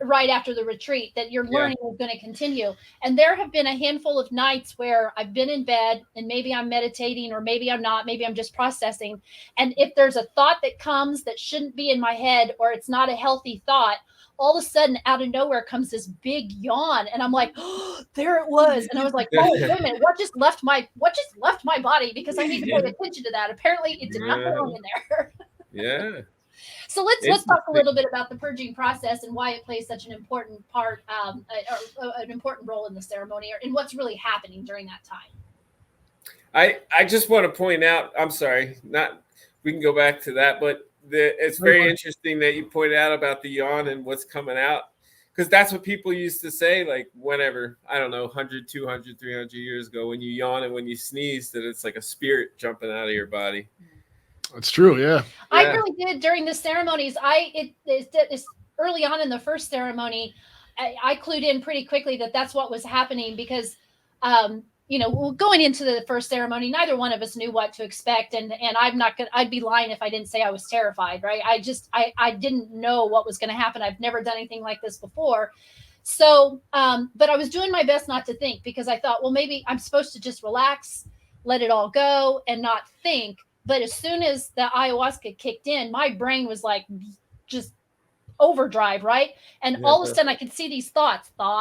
right after the retreat, that your learning is going to continue. And there have been a handful of nights where I've been in bed and maybe I'm meditating, or maybe I'm not, maybe I'm just processing. And if there's a thought that comes that shouldn't be in my head, or it's not a healthy thought, all of a sudden out of nowhere comes this big yawn. And I'm like, oh, there it was. And I was like, oh, wait a minute, what just left my body? Because I need to pay attention to that. Apparently it did not belong in there. Yeah. So let's talk a little bit about the purging process and why it plays such an important part, or an important role in the ceremony, or in what's really happening during that time. I just want to point out, I'm sorry, we can go back to that, but it's very interesting that you pointed out about the yawn and what's coming out, because that's what people used to say, like whenever, I don't know, 100, 200, 300 years ago, when you yawn and when you sneeze, that it's like a spirit jumping out of your body. That's true, yeah. I really did during the ceremonies. It's early on in the first ceremony, I clued in pretty quickly that that's what was happening, because going into the first ceremony, neither one of us knew what to expect, and I'd be lying if I didn't say I was terrified, right? I didn't know what was going to happen. I've never done anything like this before. So, but I was doing my best not to think, because I thought, well, maybe I'm supposed to just relax, let it all go, and not think. But as soon as the ayahuasca kicked in, my brain was like just overdrive, right? And all of a sudden I could see these thought. And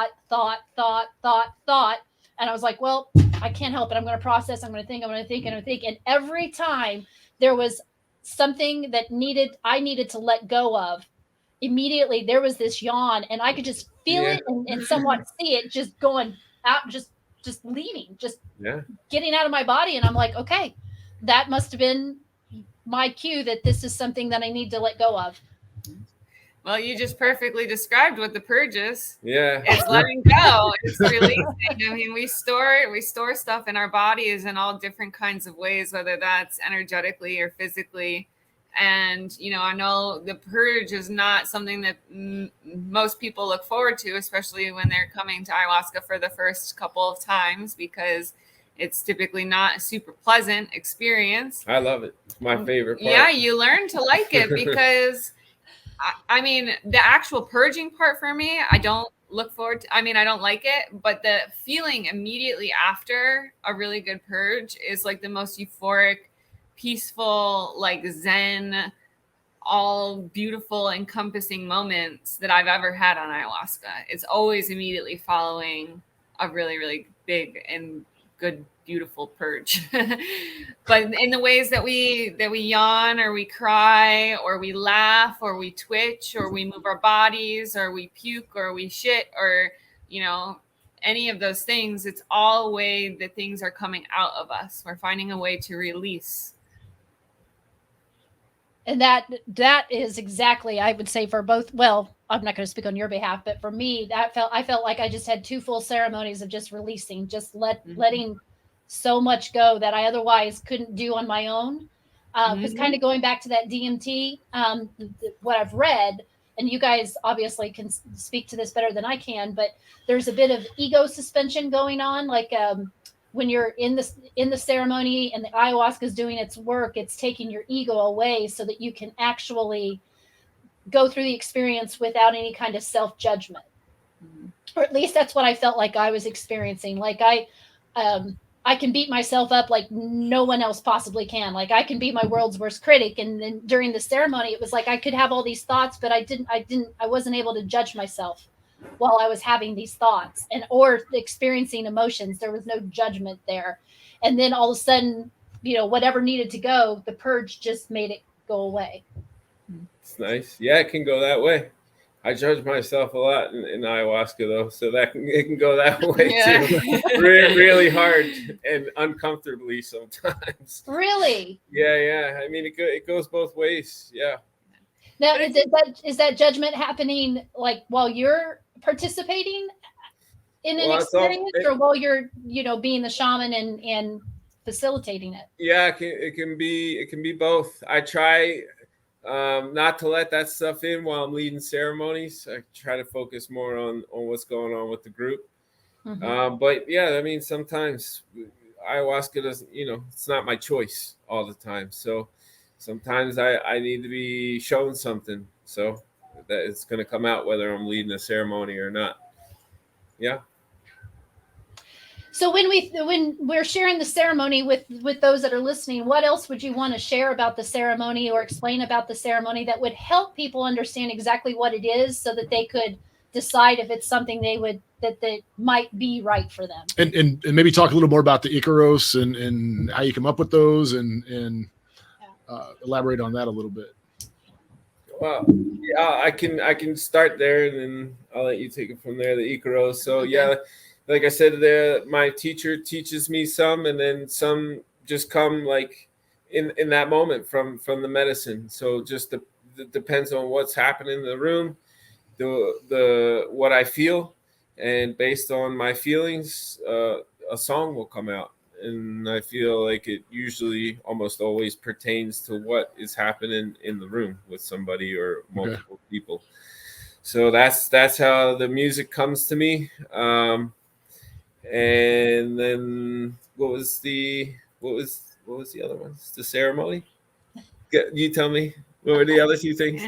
I was like, well, I can't help it. I'm going to process. I'm going to think. And every time there was something that I needed to let go of, immediately there was this yawn, and I could just feel it and somewhat see it just going out, just leaving, just getting out of my body. And I'm like, okay, that must have been my cue that this is something that I need to let go of. Well, you just perfectly described what the purge is. Yeah. It's letting go. It's releasing. I mean, we store stuff in our bodies in all different kinds of ways, whether that's energetically or physically. And, I know the purge is not something that most people look forward to, especially when they're coming to ayahuasca for the first couple of times, because it's typically not a super pleasant experience. I love it. It's my favorite part. Yeah, you learn to like it, because I mean, the actual purging part for me, I don't look forward to. I mean, I don't like it, but the feeling immediately after a really good purge is like the most euphoric, peaceful, like Zen, all beautiful, encompassing moments that I've ever had on ayahuasca. It's always immediately following a really, really big and good, beautiful purge. But in the ways that we yawn, or we cry, or we laugh, or we twitch, or we move our bodies, or we puke, or we shit, or any of those things, it's all a way that things are coming out of us. We're finding a way to release. And that is exactly, I would say, for both, well, I'm not going to speak on your behalf, but for me, I felt like I just had 2 full ceremonies of just releasing, just letting so much go that I otherwise couldn't do on my own. Because kind of going back to that DMT, what I've read, and you guys obviously can speak to this better than I can, but there's a bit of ego suspension going on. Like when you're in the ceremony and the ayahuasca is doing its work, it's taking your ego away so that you can actually go through the experience without any kind of self-judgment. Or at least that's what I felt like I was experiencing. Like I can beat myself up like no one else possibly can. Like I can be my world's worst critic. And then during the ceremony, it was like I could have all these thoughts, but I wasn't able to judge myself while I was having these thoughts or experiencing emotions. There was no judgment there. And then all of a sudden, whatever needed to go, the purge just made it go away. It's nice. Yeah, it can go that way. I judge myself a lot in ayahuasca, though, so it can go that way too. Really hard and uncomfortably sometimes. Really? Yeah. I mean, it goes both ways. Yeah. Now, is that judgment happening like while you're participating in an experience, or while you're being the shaman and facilitating it? Yeah, it can be both. I try not to let that stuff in while I'm leading ceremonies. I try to focus more on what's going on with the group. But yeah, I mean, sometimes ayahuasca doesn't, it's not my choice all the time. So sometimes I need to be shown something, so that it's going to come out whether I'm leading a ceremony or not. Yeah. So when we're sharing the ceremony with those that are listening, what else would you want to share about the ceremony or explain about the ceremony that would help people understand exactly what it is, so that they could decide if it's something that might be right for them? And maybe talk a little more about the Iquitos and how you come up with those and elaborate on that a little bit. Well, yeah, I can start there, and then I'll let you take it from there. The Iquitos. So okay. Yeah. Like I said, my teacher teaches me some, and then some just come like in that moment from the medicine. So just depends on what's happening in the room, the what I feel, and based on my feelings, a song will come out. And I feel like it usually almost always pertains to what is happening in the room with somebody or multiple people. So that's how the music comes to me. And then what was the other ones? The ceremony? You tell me. What were the other 2 things?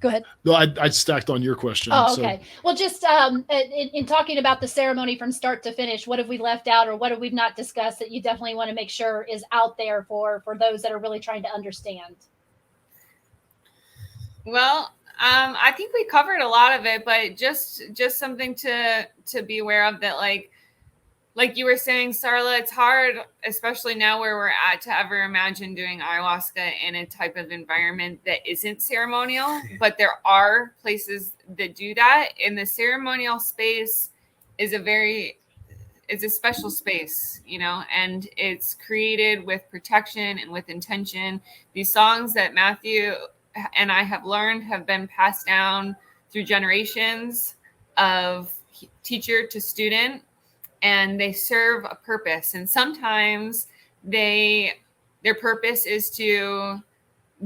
Go ahead. No, I stacked on your question. Oh, okay. So. Well, just in talking about the ceremony from start to finish, what have we left out, or what have we not discussed that you definitely want to make sure is out there for those that are really trying to understand? Well, I think we covered a lot of it, but just something to be aware of, that like you were saying, Sarla, it's hard, especially now where we're at, to ever imagine doing ayahuasca in a type of environment that isn't ceremonial. But there are places that do that. And the ceremonial space is it's a special space, and it's created with protection and with intention. These songs that Matthew and I have learned have been passed down through generations of teacher to student, and they serve a purpose. And sometimes their purpose is to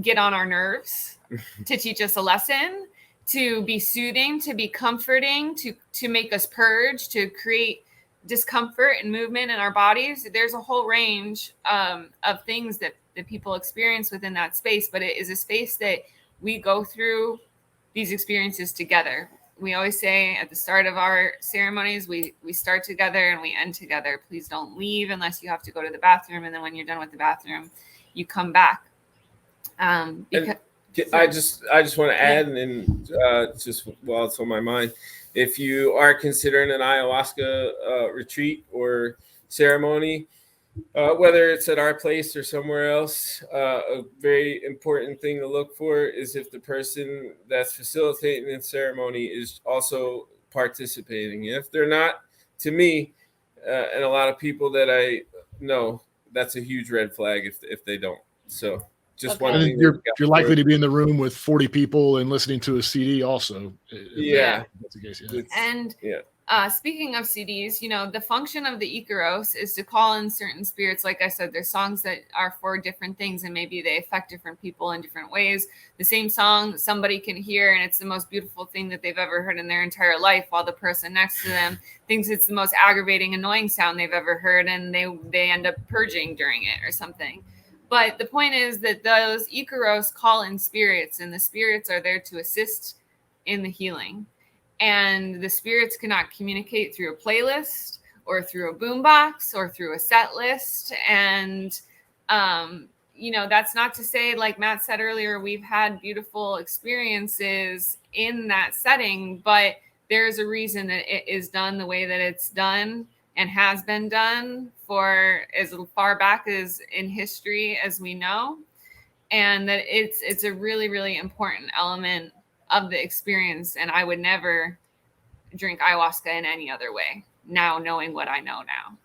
get on our nerves, to teach us a lesson, to be soothing, to be comforting, to make us purge, to create discomfort and movement in our bodies. There's a whole range of things that people experience within that space, but it is a space that we go through these experiences together. We always say at the start of our ceremonies, we start together and we end together. Please don't leave unless you have to go to the bathroom. And then when you're done with the bathroom, you come back. Because I just want to add, and just while it's on my mind, if you are considering an ayahuasca retreat or ceremony, whether it's at our place or somewhere else, a very important thing to look for is if the person that's facilitating the ceremony is also participating. If they're not, to me, and a lot of people that I know, that's a huge red flag if they don't. So just Okay. one And thing. then you're likely to be in the room with 40 people and listening to a CD also. Yeah. That's the case. Yeah. It's- And yeah. Speaking of CDs, the function of the Iquitos is to call in certain spirits. Like I said, there's songs that are for different things, and maybe they affect different people in different ways. The same song somebody can hear, and it's the most beautiful thing that they've ever heard in their entire life, while the person next to them thinks it's the most aggravating, annoying sound they've ever heard, and they end up purging during it or something. But the point is that those Iquitos call in spirits, and the spirits are there to assist in the healing. And the spirits cannot communicate through a playlist or through a boombox or through a set list. And, that's not to say, like Matt said earlier, we've had beautiful experiences in that setting, but there's a reason that it is done the way that it's done and has been done for as far back as in history as we know. And that it's a really, really important element of the experience, and I would never drink ayahuasca in any other way now, knowing what I know now.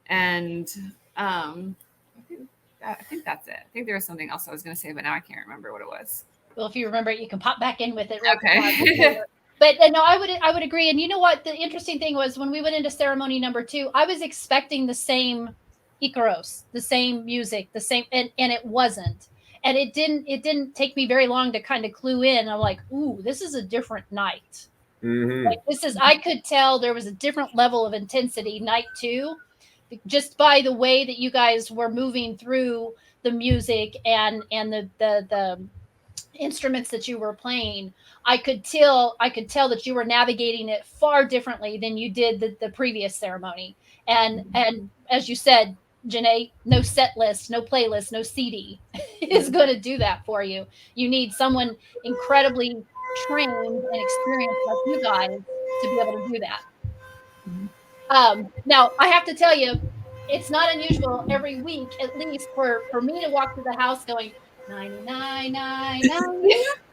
And I think that's it. I think there was something else I was going to say, but now I can't remember what it was. Well, if you remember it, you can pop back in with it. Okay. But no, I would agree. And you know what? The interesting thing was when we went into ceremony number 2, I was expecting the same Iquitos, the same music, the same, and it wasn't. And it didn't take me very long to kind of clue in. I'm like, ooh, this is a different night. Mhm. Like I could tell there was a different level of intensity night 2, just by the way that you guys were moving through the music and the instruments that you were playing. I could tell that you were navigating it far differently than you did the previous ceremony. And as you said, Jeanae, no set list, no playlist, no CD is going to do that for you. You need someone incredibly trained and experienced like you guys to be able to do that. Now, I have to tell you, it's not unusual every week, at least for me to walk through the house going, 99.99.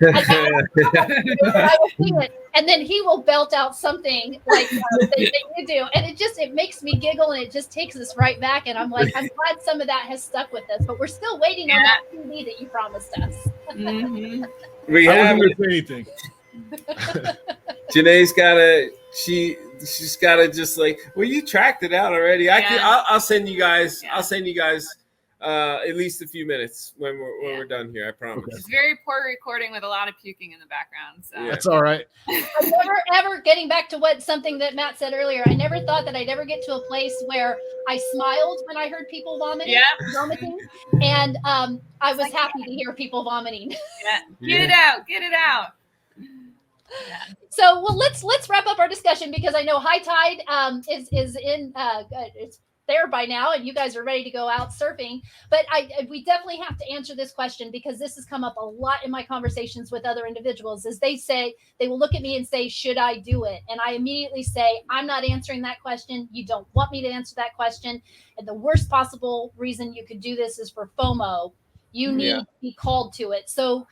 I will sing it, and then he will belt out something like that you do, and it makes me giggle, and it just takes us right back. And I'm like, I'm glad some of that has stuck with us, but we're still waiting on that CD that you promised us. Mm-hmm. We I have wasn't going to say anything. Jeanae's she's gotta just like, well, you tracked it out already. I'll send you guys. Yeah. I'll send you guys at least a few minutes when we're done here. I promise. Okay. It's very poor recording with a lot of puking in the background. So. Yeah. That's all right. I never ever, getting back to something that Matt said earlier, I never thought that I'd ever get to a place where I smiled when I heard people vomiting, and I was happy to hear people vomiting. Get it out. Get it out. So, well, let's wrap up our discussion, because I know high tide is in it's there by now, and you guys are ready to go out surfing. But we definitely have to answer this question, because this has come up a lot in my conversations with other individuals. Is they will look at me and say, should I do it? And I immediately say, I'm not answering that question. You don't want me to answer that question. And the worst possible reason you could do this is for FOMO. You need to be called to it. So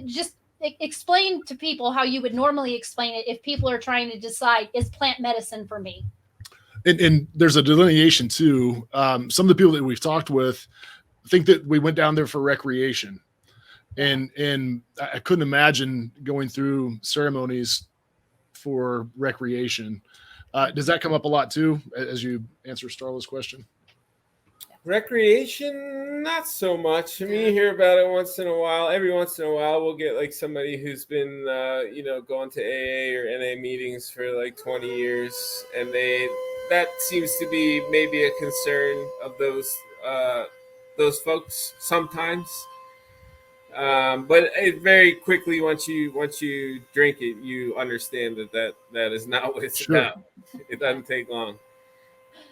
just explain to people how you would normally explain it if people are trying to decide, is plant medicine for me? And there's a delineation too. Some of the people that we've talked with think that we went down there for recreation, and I couldn't imagine going through ceremonies for recreation. Does that come up a lot too, as you answer Starla's question? Recreation, not so much. I mean, you hear about it once in a while. Every once in a while, we'll get like somebody who's been, going to AA or NA meetings for like 20 years, and that seems to be maybe a concern of those folks sometimes. But it very quickly, once you drink it, you understand that is not what it's about. It doesn't take long.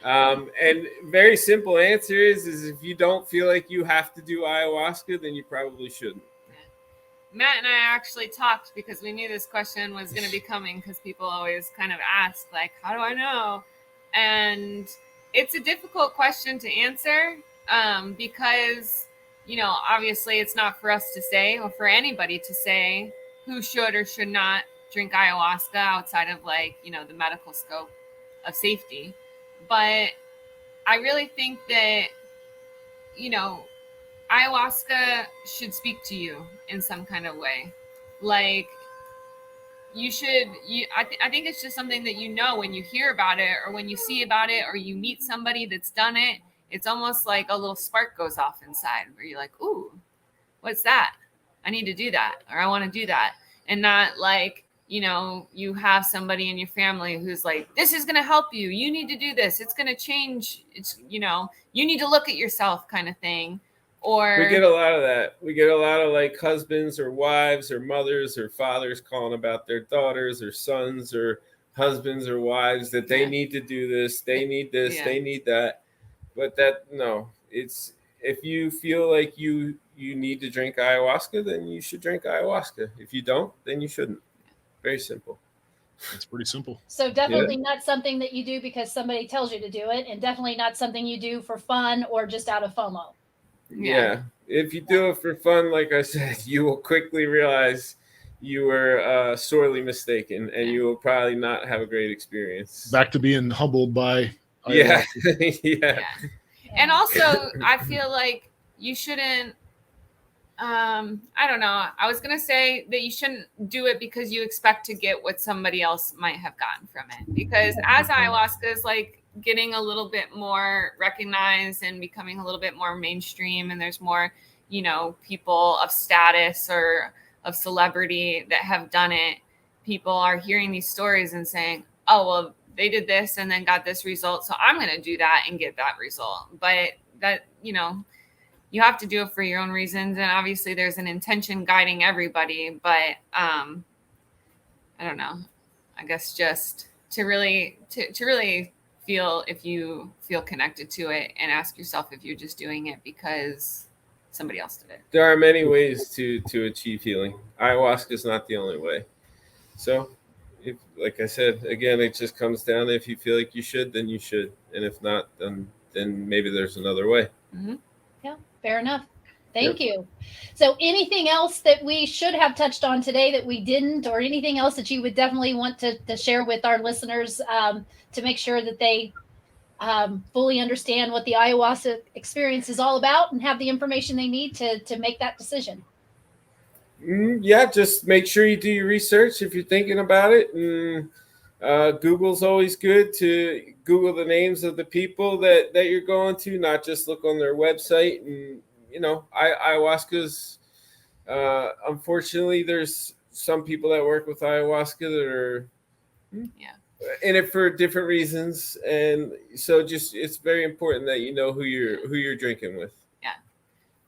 And very simple answer is if you don't feel like you have to do ayahuasca, then you probably shouldn't. Matt and I actually talked because we knew this question was going to be coming, because people always kind of ask, like, how do I know? And it's a difficult question to answer because, obviously it's not for us to say, or for anybody to say, who should or should not drink ayahuasca outside of the medical scope of safety. But I really think that, ayahuasca should speak to you in some kind of way. Like I think it's just something that when you hear about it or when you see about it or you meet somebody that's done it, it's almost like a little spark goes off inside where you're like, ooh, what's that? I need to do that, or I want to do that. And not like, you have somebody in your family who's like, this is going to help you. You need to do this. It's going to change. It's, you need to look at yourself kind of thing. Or we get a lot of that. We get a lot of like husbands or wives or mothers or fathers calling about their daughters or sons or husbands or wives that they need to do this. They need this. They need that. But it's if you feel like you need to drink ayahuasca, then you should drink ayahuasca. If you don't, then you shouldn't. Very simple. It's pretty simple. So definitely not something that you do because somebody tells you to do it, and definitely not something you do for fun or just out of FOMO. Yeah. If you do it for fun, like I said, you will quickly realize you were sorely mistaken, and you will probably not have a great experience. Back to being humbled by ayahuasca. Yeah. And also, I feel like you shouldn't. I don't know. I was going to say that you shouldn't do it because you expect to get what somebody else might have gotten from it. Because as ayahuasca is like getting a little bit more recognized and becoming a little bit more mainstream, and there's more, people of status or of celebrity that have done it, people are hearing these stories and saying, oh, well, they did this and then got this result, so I'm going to do that and get that result. But that, you have to do it for your own reasons. And obviously there's an intention guiding everybody, but I don't know, I guess just to really feel if you feel connected to it and ask yourself if you're just doing it because somebody else did it. There are many ways to achieve healing. Ayahuasca is not the only way. So if, like I said, again, it just comes down to if you feel like you should, then you should. And if not, then maybe there's another way. Mm-hmm. Yeah, fair enough. Thank you. So anything else that we should have touched on today that we didn't, or anything else that you would definitely want to share with our listeners to make sure that they fully understand what the ayahuasca experience is all about and have the information they need to make that decision? Yeah, just make sure you do your research if you're thinking about it. And Google's always good to Google the names of the people that you're going to, not just look on their website. And, ayahuasca's, unfortunately, there's some people that work with ayahuasca that are in it for different reasons. And so it's very important that you know who you're drinking with.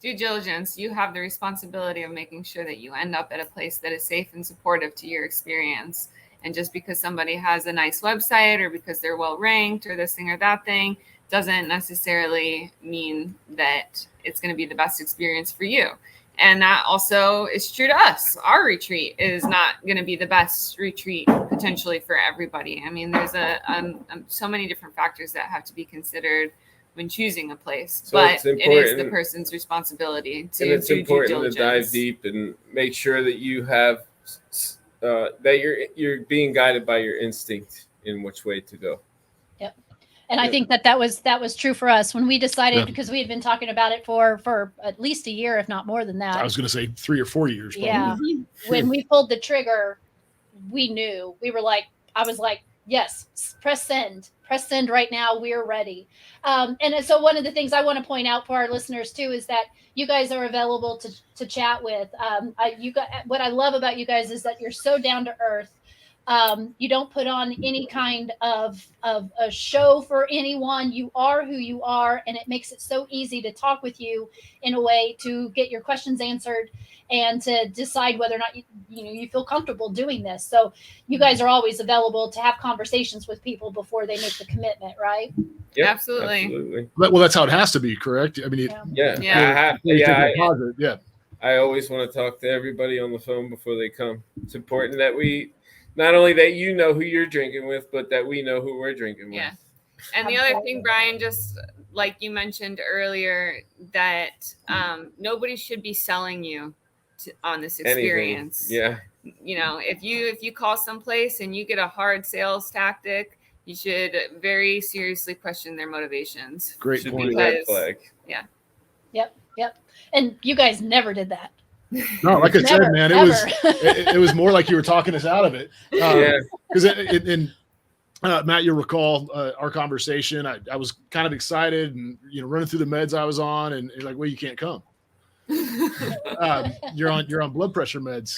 Due diligence. You have the responsibility of making sure that you end up at a place that is safe and supportive to your experience. And just because somebody has a nice website or because they're well ranked or this thing or that thing doesn't necessarily mean that it's going to be the best experience for you. And that also is true to us. Our retreat is not going to be the best retreat potentially for everybody. I mean, there's so many different factors that have to be when choosing a place, so but it is the person's responsibility to do due diligence. And it's important to dive deep and make sure that you have that you're being guided by your instinct in which way to go. Yep. And I think that was true for us when we decided, because we had been talking about it for at least a year, if not more than that. I was going to say 3 or 4 years. Probably. Yeah. When we pulled the trigger, we knew. I was like, yes, press send right now. We're ready. And so one of the things I want to point out for our listeners too is that you guys are available to chat with. What I love about you guys is that you're so down to earth. You don't put on any kind of a show for anyone. You are who you are, and it makes it so easy to talk with you in a way to get your questions answered and to decide whether or not you feel comfortable doing this. So you guys are always available to have conversations with people before they make the commitment, right? Yep, absolutely. Well, that's how it has to be, correct? I mean, I always want to talk to everybody on the phone before they come. It's important that we not only that you know who you're drinking with, but that we know who we're drinking with. Yeah. And the other thing, Brian, just like you mentioned earlier, that nobody should be selling you on this experience. Anything. Yeah. If you call someplace and you get a hard sales tactic, you should very seriously question their motivations. Great should point. Be red flag. Yeah. Yep. And you guys never did that. No, like I said, Never, man, ever. it was more like you were talking us out of it. Yeah. Because Matt, you'll recall our conversation. I was kind of excited and running through the meds I was on, and like, well, you can't come. You're on blood pressure meds,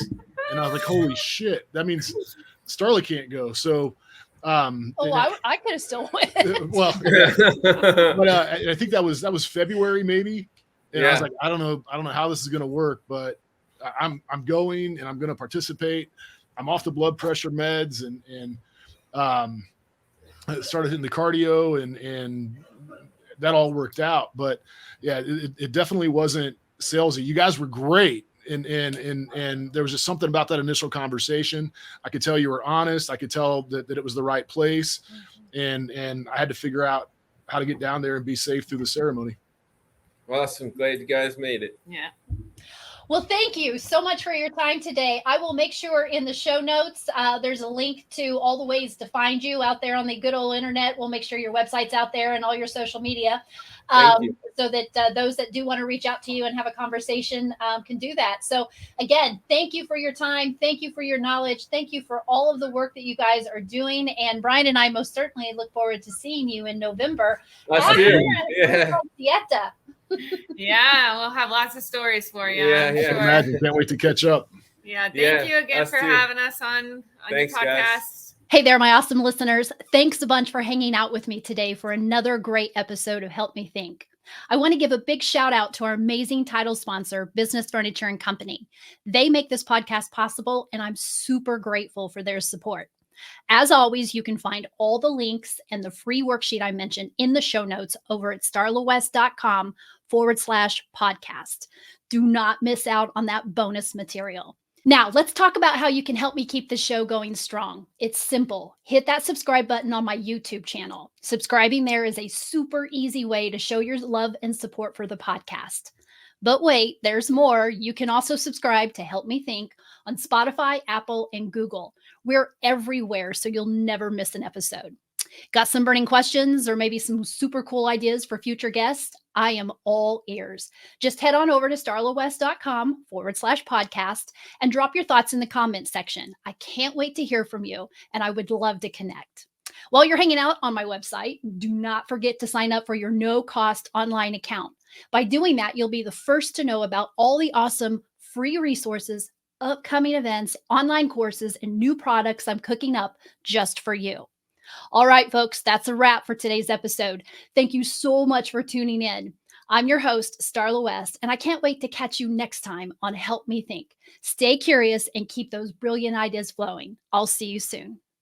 and I was like, holy shit, that means Starla can't go. So, I could have still went. well, yeah. But I think that was February maybe, and I was like, I don't know how this is going to work, but I'm going and I'm going to participate. I'm off the blood pressure meds and I started hitting the cardio and that all worked out. But yeah, it definitely wasn't salesy. You guys were great. And there was just something about that initial conversation. I could tell you were honest. I could tell that it was the right place. And I had to figure out how to get down there and be safe through the ceremony. Awesome. Glad you guys made it. Yeah. Well, thank you so much for your time today. I will make sure in the show notes, there's a link to all the ways to find you out there on the good old internet. We'll make sure your website's out there and all your social media, so that those that do want to reach out to you and have a conversation can do that. So again, thank you for your time. Thank you for your knowledge. Thank you for all of the work that you guys are doing. And Brian and I most certainly look forward to seeing you in November. Us too. Yeah. Siesta. Yeah, we'll have lots of stories for you. Yeah, I'm yeah. sure. Imagine, can't wait to catch up. Yeah, thank you again us for too. having us on Thanks, your podcast. guys. Hey there, my awesome listeners. Thanks a bunch for hanging out with me today for another great episode of Help Me Think. I want to give a big shout out to our amazing title sponsor, Business Furniture and Company. They make this podcast possible, and I'm super grateful for their support. As always, you can find all the links and the free worksheet I mentioned in the show notes over at starlawest.com/podcast. Do not miss out on that bonus material. Now, let's talk about how you can help me keep the show going strong. It's simple. Hit that subscribe button on my YouTube channel. Subscribing there is a super easy way to show your love and support for the podcast. But wait, there's more. You can also subscribe to Help Me Think on Spotify, Apple, and Google. We're everywhere, so you'll never miss an episode. Got some burning questions or maybe some super cool ideas for future guests? I am all ears. Just head on over to starlawest.com/podcast and drop your thoughts in the comments section. I can't wait to hear from you, and I would love to connect. While you're hanging out on my website, do not forget to sign up for your no-cost online account. By doing that, you'll be the first to know about all the awesome free resources, upcoming events, online courses, and new products I'm cooking up just for you. All right, folks, that's a wrap for today's episode. Thank you so much for tuning in. I'm your host, Starla West, and I can't wait to catch you next time on Help Me Think. Stay curious and keep those brilliant ideas flowing. I'll see you soon.